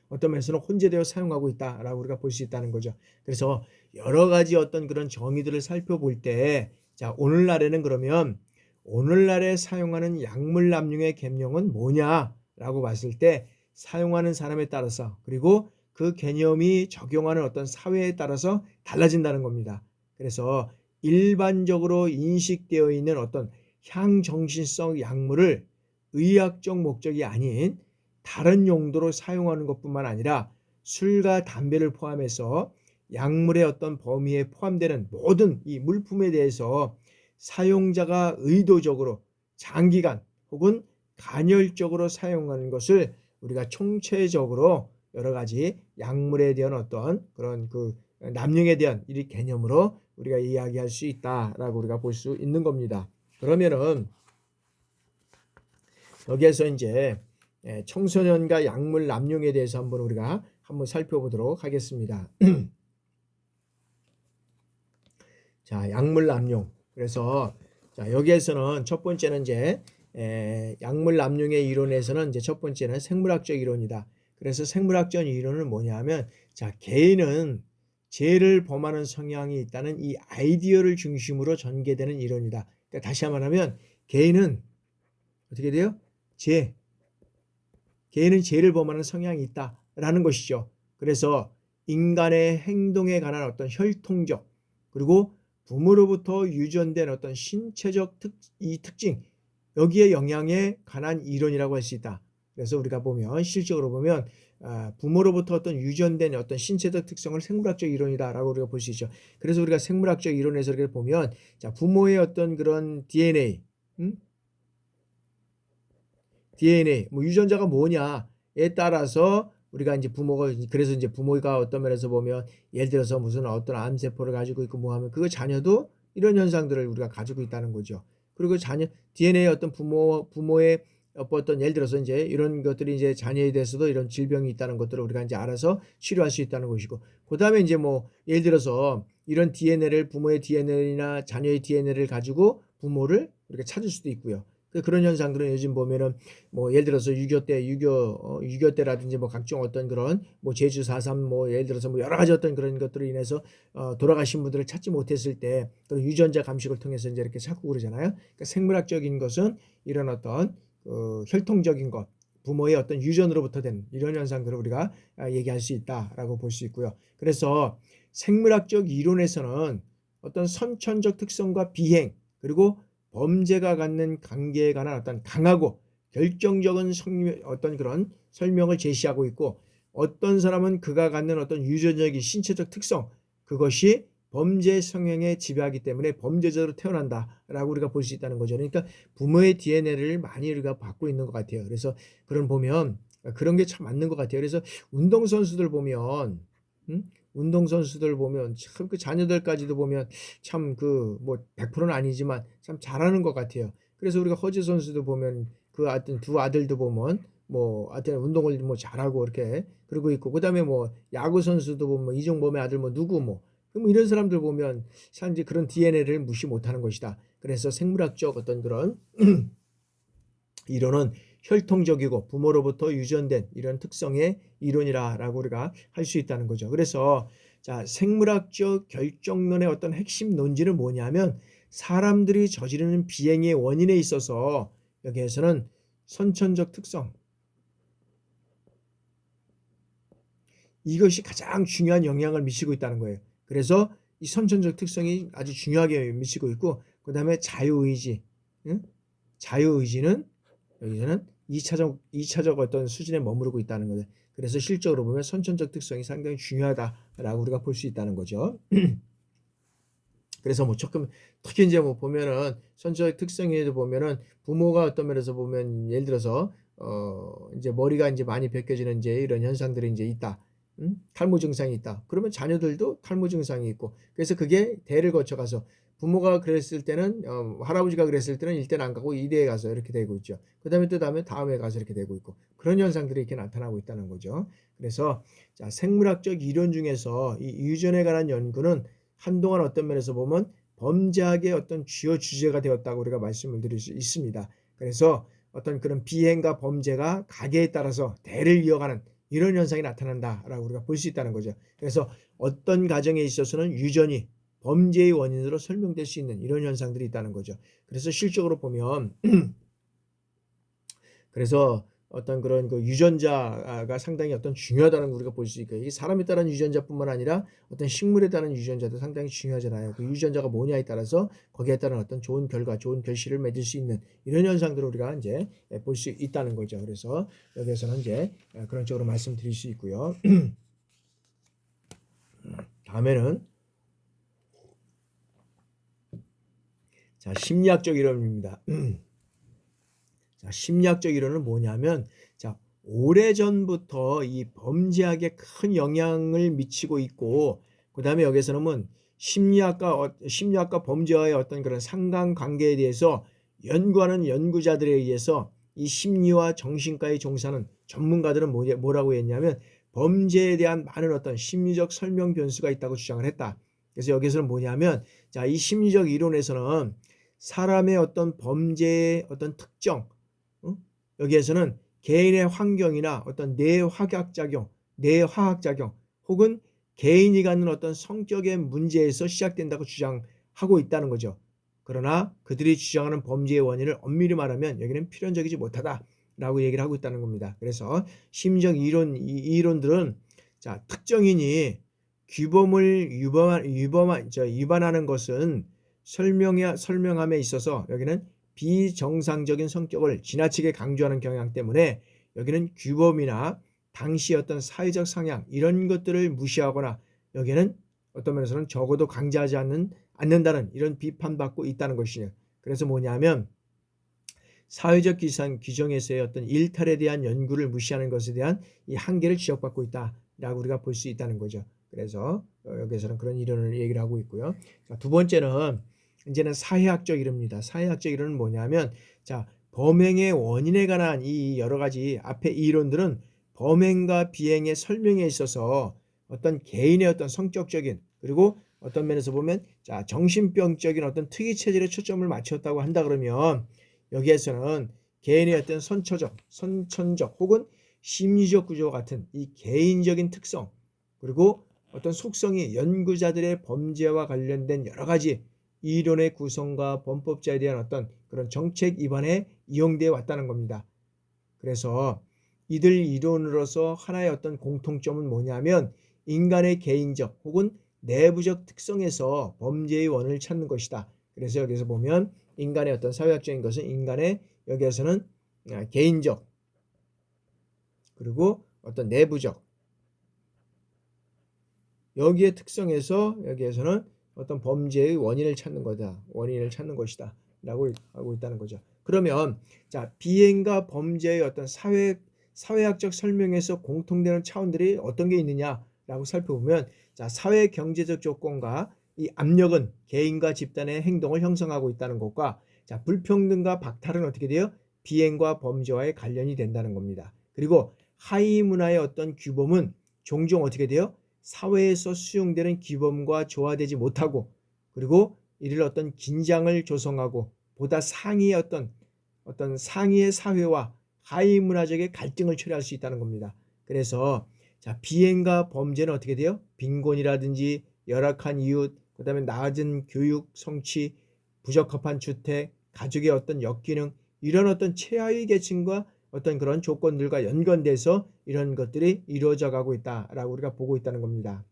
어떤 면에서는 혼재되어 사용하고 있다라고 우리가 볼 수 있다는 거죠. 그래서 여러 가지 어떤 그런 정의들을 살펴볼 때, 자, 오늘날에 사용하는 약물 남용의 계명은 뭐냐라고 봤을 때 사용하는 사람에 따라서 그리고 그 개념이 적용하는 어떤 사회에 따라서 달라진다는 겁니다. 그래서 일반적으로 인식되어 있는 어떤 향정신성 약물을 의학적 목적이 아닌 다른 용도로 사용하는 것뿐만 아니라 술과 담배를 포함해서 약물의 어떤 범위에 포함되는 모든 이 물품에 대해서 사용자가 의도적으로 장기간 혹은 간헐적으로 사용하는 것을 우리가 총체적으로 여러 가지 약물에 대한 어떤 그런 그 남용에 대한 이 개념으로 우리가 이야기할 수 있다라고 우리가 볼 수 있는 겁니다. 그러면은 여기에서 이제 청소년과 약물 남용에 대해서 우리가 한번 살펴보도록 하겠습니다. 자, 약물 남용. 그래서 자, 여기에서는 첫 번째는 이제 약물 남용의 이론에서는 이제 첫 번째는 생물학적 이론이다. 그래서 생물학적 이론은 뭐냐면 자, 개인은 죄를 범하는 성향이 있다는 이 아이디어를 중심으로 전개되는 이론이다. 그러니까 다시 한번 하면 개인은 어떻게 돼요? 개인은 죄를 범하는 성향이 있다라는 것이죠. 그래서 인간의 행동에 관한 어떤 혈통적 그리고 부모로부터 유전된 어떤 신체적 특징 여기에 영향에 관한 이론이라고 할 수 있다. 그래서 우리가 보면 실적으로 보면 부모로부터 어떤 유전된 어떤 신체적 특성을 생물학적 이론이다라고 우리가 볼 수 있죠. 그래서 우리가 생물학적 이론에서 이렇게 보면 자, 부모의 어떤 그런 DNA, DNA 뭐 유전자가 뭐냐에 따라서 우리가 이제 부모가 그래서 이제 부모가 어떤 면에서 보면 예를 들어서 무슨 어떤 암세포를 가지고 있고 뭐 하면 그 자녀도 이런 현상들을 우리가 가지고 있다는 거죠. 그리고 자녀 DNA 어떤 부모의 어떤 예를 들어서 이제 이런 것들이 이제 자녀에 대해서도 이런 질병이 있다는 것들을 우리가 이제 알아서 치료할 수 있다는 것이고 그다음에 이제 뭐 예를 들어서 이런 DNA를 부모의 DNA나 자녀의 DNA를 가지고 부모를 우리가 찾을 수도 있고요. 그런 현상들은 요즘 보면은 뭐 예를 들어서 6.25 때라든지 뭐 각종 어떤 그런 뭐 제주 4.3 뭐 예를 들어서 뭐 여러 가지 어떤 그런 것들로 인해서 돌아가신 분들을 찾지 못했을 때 그런 유전자 감식을 통해서 이제 이렇게 찾고 그러잖아요. 그러니까 생물학적인 것은 이런 어떤 혈통적인 것, 부모의 어떤 유전으로부터 된 이런 현상들을 우리가 얘기할 수 있다라고 볼 수 있고요. 그래서 생물학적 이론에서는 어떤 선천적 특성과 비행 그리고 범죄가 갖는 관계에 관한 어떤 강하고 결정적인 어떤 그런 설명을 제시하고 있고 어떤 사람은 그가 갖는 어떤 유전적인 신체적 특성 그것이 범죄 성향에 지배하기 때문에 범죄자로 태어난다라고 우리가 볼 수 있다는 거죠. 그러니까 부모의 DNA를 많이 우리가 받고 있는 것 같아요. 그래서 그런 보면 그런 게 참 맞는 것 같아요. 그래서 운동선수들 보면 운동선수들 보면 참 그 자녀들까지도 보면 참 그 뭐 100%는 아니지만 참 잘하는 것 같아요. 그래서 우리가 허재 선수도 보면 그 하여튼 두 아들도 보면 뭐 하여튼 운동을 뭐 잘하고 이렇게 그러고 있고 그다음에 뭐 야구 선수도 보면 뭐 이종범의 아들 뭐 누구 뭐 그럼 이런 사람들 보면 참 이제 그런 DNA를 무시 못하는 것이다. 그래서 생물학적 어떤 그런 이론은 혈통적이고 부모로부터 유전된 이런 특성의 이론이라고 우리가 할 수 있다는 거죠. 그래서 자, 생물학적 결정론의 어떤 핵심 논지는 뭐냐면 사람들이 저지르는 비행의 원인에 있어서 여기에서는 선천적 특성 이것이 가장 중요한 영향을 미치고 있다는 거예요. 그래서 이 선천적 특성이 아주 중요하게 미치고 있고 그 다음에 자유의지 자유의지는 여기서는 2차적 어떤 수준에 머무르고 있다는 거죠. 그래서 실적으로 보면 선천적 특성이 상당히 중요하다라고 우리가 볼 수 있다는 거죠. 그래서 뭐 조금 특히 이제 뭐 보면은 선천적 특성에도 보면은 부모가 어떤 면에서 보면 예를 들어서 이제 머리가 이제 많이 벗겨지는 이제 이런 현상들이 이제 있다. 탈모 증상이 있다. 그러면 자녀들도 탈모 증상이 있고 그래서 그게 대를 거쳐가서 부모가 그랬을 때는 할아버지가 그랬을 때는 1대는 안 가고 2대에 가서 이렇게 되고 있죠. 그다음에 또 다음에 가서 이렇게 되고 있고 그런 현상들이 이렇게 나타나고 있다는 거죠. 그래서 자, 생물학적 이론 중에서 이 유전에 관한 연구는 한동안 어떤 면에서 보면 범죄학의 어떤 주요 주제가 되었다고 우리가 말씀을 드릴 수 있습니다. 그래서 어떤 그런 비행과 범죄가 가계에 따라서 대를 이어가는 이런 현상이 나타난다라고 우리가 볼 수 있다는 거죠. 그래서 어떤 가정에 있어서는 유전이 범죄의 원인으로 설명될 수 있는 이런 현상들이 있다는 거죠. 그래서 실적으로 보면 그래서 어떤 그런 그 유전자가 상당히 어떤 중요하다는 걸 우리가 볼 수 있고요. 이게 사람에 따른 유전자뿐만 아니라 어떤 식물에 따른 유전자도 상당히 중요하잖아요. 그 유전자가 뭐냐에 따라서 거기에 따른 어떤 좋은 결과, 좋은 결실을 맺을 수 있는 이런 현상들을 우리가 이제 볼 수 있다는 거죠. 그래서 여기에서는 이제 그런 쪽으로 말씀드릴 수 있고요. 다음에는 자, 심리학적 이론입니다. 자, 심리학적 이론은 뭐냐면, 자, 오래전부터 이 범죄학에 큰 영향을 미치고 있고, 그 다음에 여기서는 심리학과 범죄와의 어떤 그런 상관관계에 대해서 연구하는 연구자들에 의해서 이 심리와 정신과에 종사하는 전문가들은 뭐라고 했냐면, 범죄에 대한 많은 어떤 심리적 설명 변수가 있다고 주장을 했다. 그래서 여기서는 뭐냐면, 자, 이 심리적 이론에서는 사람의 어떤 범죄의 어떤 특정, 여기에서는 개인의 환경이나 어떤 뇌화학작용 혹은 개인이 갖는 어떤 성격의 문제에서 시작된다고 주장하고 있다는 거죠. 그러나 그들이 주장하는 범죄의 원인을 엄밀히 말하면 여기는 필연적이지 못하다라고 얘기를 하고 있다는 겁니다. 그래서 심리적 이론들은 자, 특정인이 규범을 위반하는 것은 설명함에 있어서 여기는 비정상적인 성격을 지나치게 강조하는 경향 때문에 여기는 규범이나 당시 어떤 사회적 상향 이런 것들을 무시하거나 여기는 어떤 면에서는 적어도 강조하지 않는다는 이런 비판받고 있다는 것이죠. 그래서 뭐냐면 사회적 규정에서의 어떤 일탈에 대한 연구를 무시하는 것에 대한 이 한계를 지적받고 있다라고 우리가 볼 수 있다는 거죠. 그래서 여기서는 그런 이론을 얘기를 하고 있고요. 자, 두 번째는 이제는 사회학적 이론입니다. 사회학적 이론은 뭐냐면 자, 범행의 원인에 관한 이 여러 가지 앞에 이론들은 범행과 비행의 설명에 있어서 어떤 개인의 어떤 성격적인 그리고 어떤 면에서 보면 자, 정신병적인 어떤 특이 체질에 초점을 맞췄다고 한다 그러면 여기에서는 개인의 어떤 선천적 혹은 심리적 구조 같은 이 개인적인 특성 그리고 어떤 속성이 연구자들의 범죄와 관련된 여러 가지 이론의 구성과 범법자에 대한 어떤 그런 정책 입안에 이용되어 왔다는 겁니다. 그래서 이들 이론으로서 하나의 어떤 공통점은 뭐냐면 인간의 개인적 혹은 내부적 특성에서 범죄의 원인을 찾는 것이다. 그래서 여기서 보면 인간의 어떤 사회학적인 것은 인간의 여기에서는 개인적 그리고 어떤 내부적 여기에 특성에서 여기에서는 어떤 범죄의 원인을 찾는 거다. 원인을 찾는 것이다. 라고 하고 있다는 거죠. 그러면 자, 비행과 범죄의 어떤 사회학적 설명에서 공통되는 차원들이 어떤 게 있느냐라고 살펴보면 자, 사회 경제적 조건과 이 압력은 개인과 집단의 행동을 형성하고 있다는 것과 자, 불평등과 박탈은 어떻게 돼요? 비행과 범죄와의 관련이 된다는 겁니다. 그리고 하위 문화의 어떤 규범은 종종 어떻게 돼요? 사회에서 수용되는 규범과 조화되지 못하고 그리고 이를 어떤 긴장을 조성하고 보다 상위의 어떤 상위의 사회와 하위 문화적의 갈등을 초래할 수 있다는 겁니다. 그래서 자, 비행과 범죄는 어떻게 돼요? 빈곤이라든지 열악한 이웃, 그다음에 낮은 교육, 성취, 부적합한 주택, 가족의 어떤 역기능 이런 어떤 최하위 계층과 어떤 그런 조건들과 연관돼서 이런 것들이 이루어져 가고 있다라고 우리가 보고 있다는 겁니다.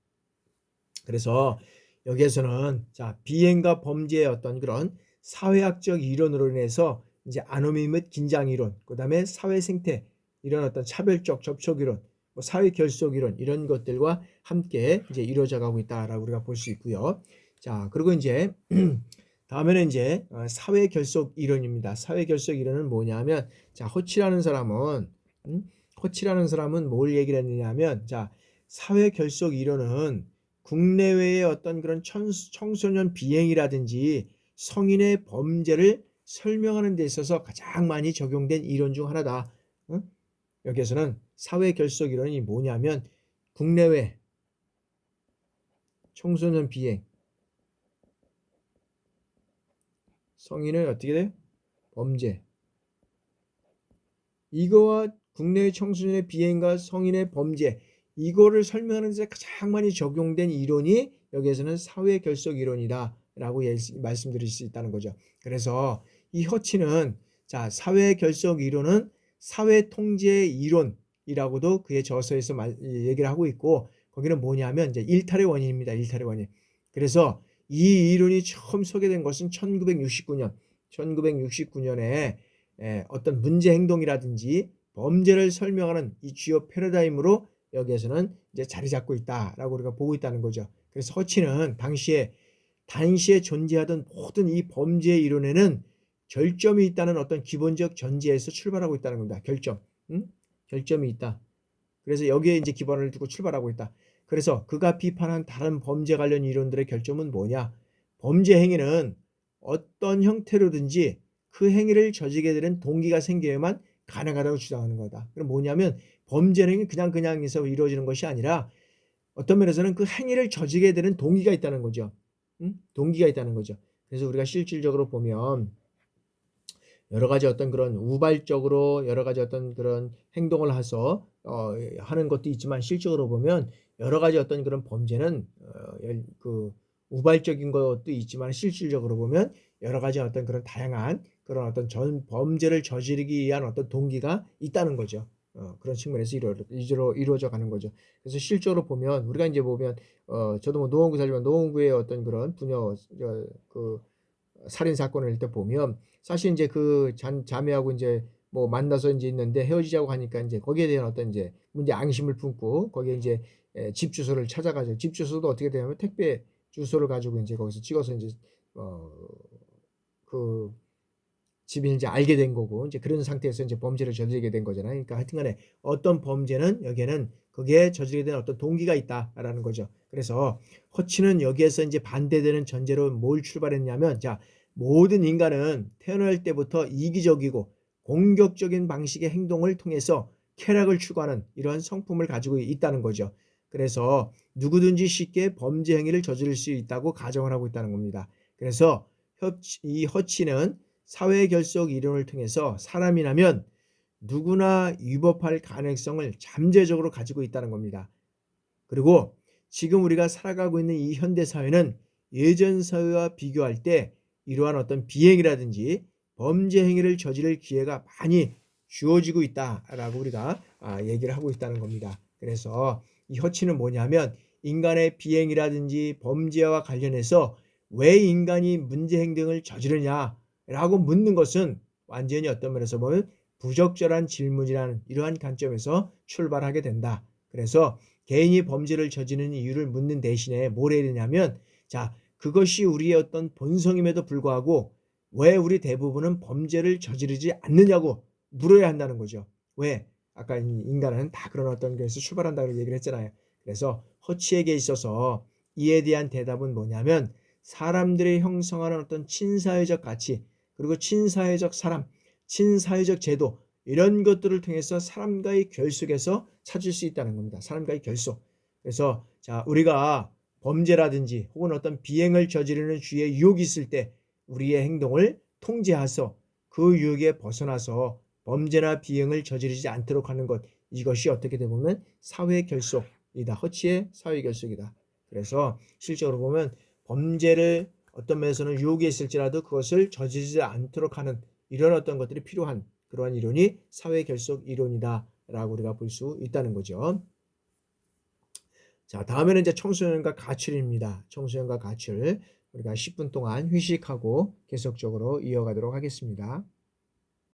그래서 여기에서는 자, 비행과 범죄의 어떤 그런 사회학적 이론으로 인해서 이제 아노미 및 긴장 이론, 그다음에 사회 생태 이런 어떤 차별적 접촉 이론, 뭐 사회 결속 이론 이런 것들과 함께 이제 이루어져 가고 있다라고 우리가 볼 수 있고요. 자, 그리고 이제 다음에는 이제 사회 결속 이론입니다. 사회 결속 이론은 뭐냐면 자, 호치라는 사람은 뭘 얘기를 했느냐면 자, 사회 결속 이론은 국내외의 어떤 그런 청소년 비행이라든지 성인의 범죄를 설명하는 데 있어서 가장 많이 적용된 이론 중 하나다. 응? 여기에서는 사회 결속 이론이 뭐냐면 국내외 청소년 비행 성인의 어떻게 돼? 범죄 이거와 국내외 청소년의 비행과 성인의 범죄 이거를 설명하는 데 가장 많이 적용된 이론이 여기에서는 사회 결속 이론이다 라고 말씀드릴 수 있다는 거죠. 그래서 이 허치는 자, 사회 결속 이론은 사회 통제 이론이라고도 그의 저서에서 얘기를 하고 있고, 거기는 뭐냐면 이제 일탈의 원인입니다. 일탈의 원인. 그래서 이 이론이 처음 소개된 것은 1969년에 어떤 문제 행동이라든지 범죄를 설명하는 이 주요 패러다임으로 여기에서는 이제 자리 잡고 있다라고 우리가 보고 있다는 거죠. 그래서 허치는 당시에 존재하던 모든 이 범죄 이론에는 결점이 있다는 어떤 기본적 전제에서 출발하고 있다는 겁니다. 결점, 결점이 있다. 그래서 여기에 이제 기반을 두고 출발하고 있다. 그래서 그가 비판한 다른 범죄 관련 이론들의 결점은 뭐냐? 범죄 행위는 어떤 형태로든지 그 행위를 저지르게 되는 동기가 생겨야만 가능하다고 주장하는 거다. 그럼 뭐냐면 범죄 행위 그냥 해서 이루어지는 것이 아니라 어떤 면에서는 그 행위를 저지르게 되는 동기가 있다는 거죠. 동기가 있다는 거죠. 그래서 우리가 실질적으로 보면 여러 가지 어떤 그런 우발적으로 여러 가지 어떤 그런 행동을 해서 하는 것도 있지만, 실적으로 보면 여러 가지 어떤 그런 범죄는 그 우발적인 것도 있지만 실질적으로 보면 여러 가지 어떤 그런 다양한 그런 어떤 범죄를 저지르기 위한 어떤 동기가 있다는 거죠. 그런 측면에서 이루어져 가는 거죠. 그래서 실적으로 보면 우리가 이제 보면 저도 뭐 노원구 살지만 노원구의 어떤 그런 부녀 그 살인 사건을 일단 보면 사실 이제 그 자매하고 이제 뭐 만나서 이제 있는데 헤어지자고 하니까 이제 거기에 대한 어떤 이제 문제 앙심을 품고 거기에 이제 집 주소를 찾아가죠. 집 주소도 어떻게 되냐면 택배 주소를 가지고 이제 거기서 찍어서 이제 그 집이 이제 알게 된 거고, 이제 그런 상태에서 이제 범죄를 저지르게 된 거잖아요. 그러니까 하여튼간에 어떤 범죄는 여기에는 그게 저지르게 된 어떤 동기가 있다라는 거죠. 그래서 허치는 여기에서 이제 반대되는 전제로 뭘 출발했냐면, 자, 모든 인간은 태어날 때부터 이기적이고 공격적인 방식의 행동을 통해서 쾌락을 추구하는 이러한 성품을 가지고 있다는 거죠. 그래서 누구든지 쉽게 범죄 행위를 저지를 수 있다고 가정을 하고 있다는 겁니다. 그래서 이 허치는 사회 결속 이론을 통해서 사람이라면 누구나 위법할 가능성을 잠재적으로 가지고 있다는 겁니다. 그리고 지금 우리가 살아가고 있는 이 현대 사회는 예전 사회와 비교할 때 이러한 어떤 비행이라든지 범죄 행위를 저지를 기회가 많이 주어지고 있다라고 우리가 얘기를 하고 있다는 겁니다. 그래서 이 허치는 뭐냐면 인간의 비행이라든지 범죄와 관련해서 왜 인간이 문제 행동을 저지르냐라고 묻는 것은 완전히 어떤 면에서 보면 부적절한 질문이라는 이러한 관점에서 출발하게 된다. 그래서 개인이 범죄를 저지르는 이유를 묻는 대신에 뭘 해야 되냐면, 자, 그것이 우리의 어떤 본성임에도 불구하고 왜 우리 대부분은 범죄를 저지르지 않느냐고 물어야 한다는 거죠. 왜? 아까 인간은 다 그런 어떤 것에서 출발한다고 얘기를 했잖아요. 그래서 허치에게 있어서 이에 대한 대답은 뭐냐면, 사람들이 형성하는 어떤 친사회적 가치, 그리고 친사회적 사람, 친사회적 제도, 이런 것들을 통해서 사람과의 결속에서 찾을 수 있다는 겁니다. 사람과의 결속. 그래서 자, 우리가 범죄라든지 혹은 어떤 비행을 저지르는 주위에 유혹이 있을 때 우리의 행동을 통제해서 그 유혹에 벗어나서 범죄나 비행을 저지르지 않도록 하는 것, 이것이 어떻게 되면 사회 결속이다. 허치의 사회 결속이다. 그래서 실적으로 보면 범죄를 어떤 면에서는 유혹이 있을지라도 그것을 저지르지 않도록 하는 이런 어떤 것들이 필요한 그러한 이론이 사회 결속 이론이다라고 우리가 볼 수 있다는 거죠. 자, 다음에는 이제 청소년과 가출입니다. 청소년과 가출. 우리가 10분 동안 휴식하고 계속적으로 이어가도록 하겠습니다.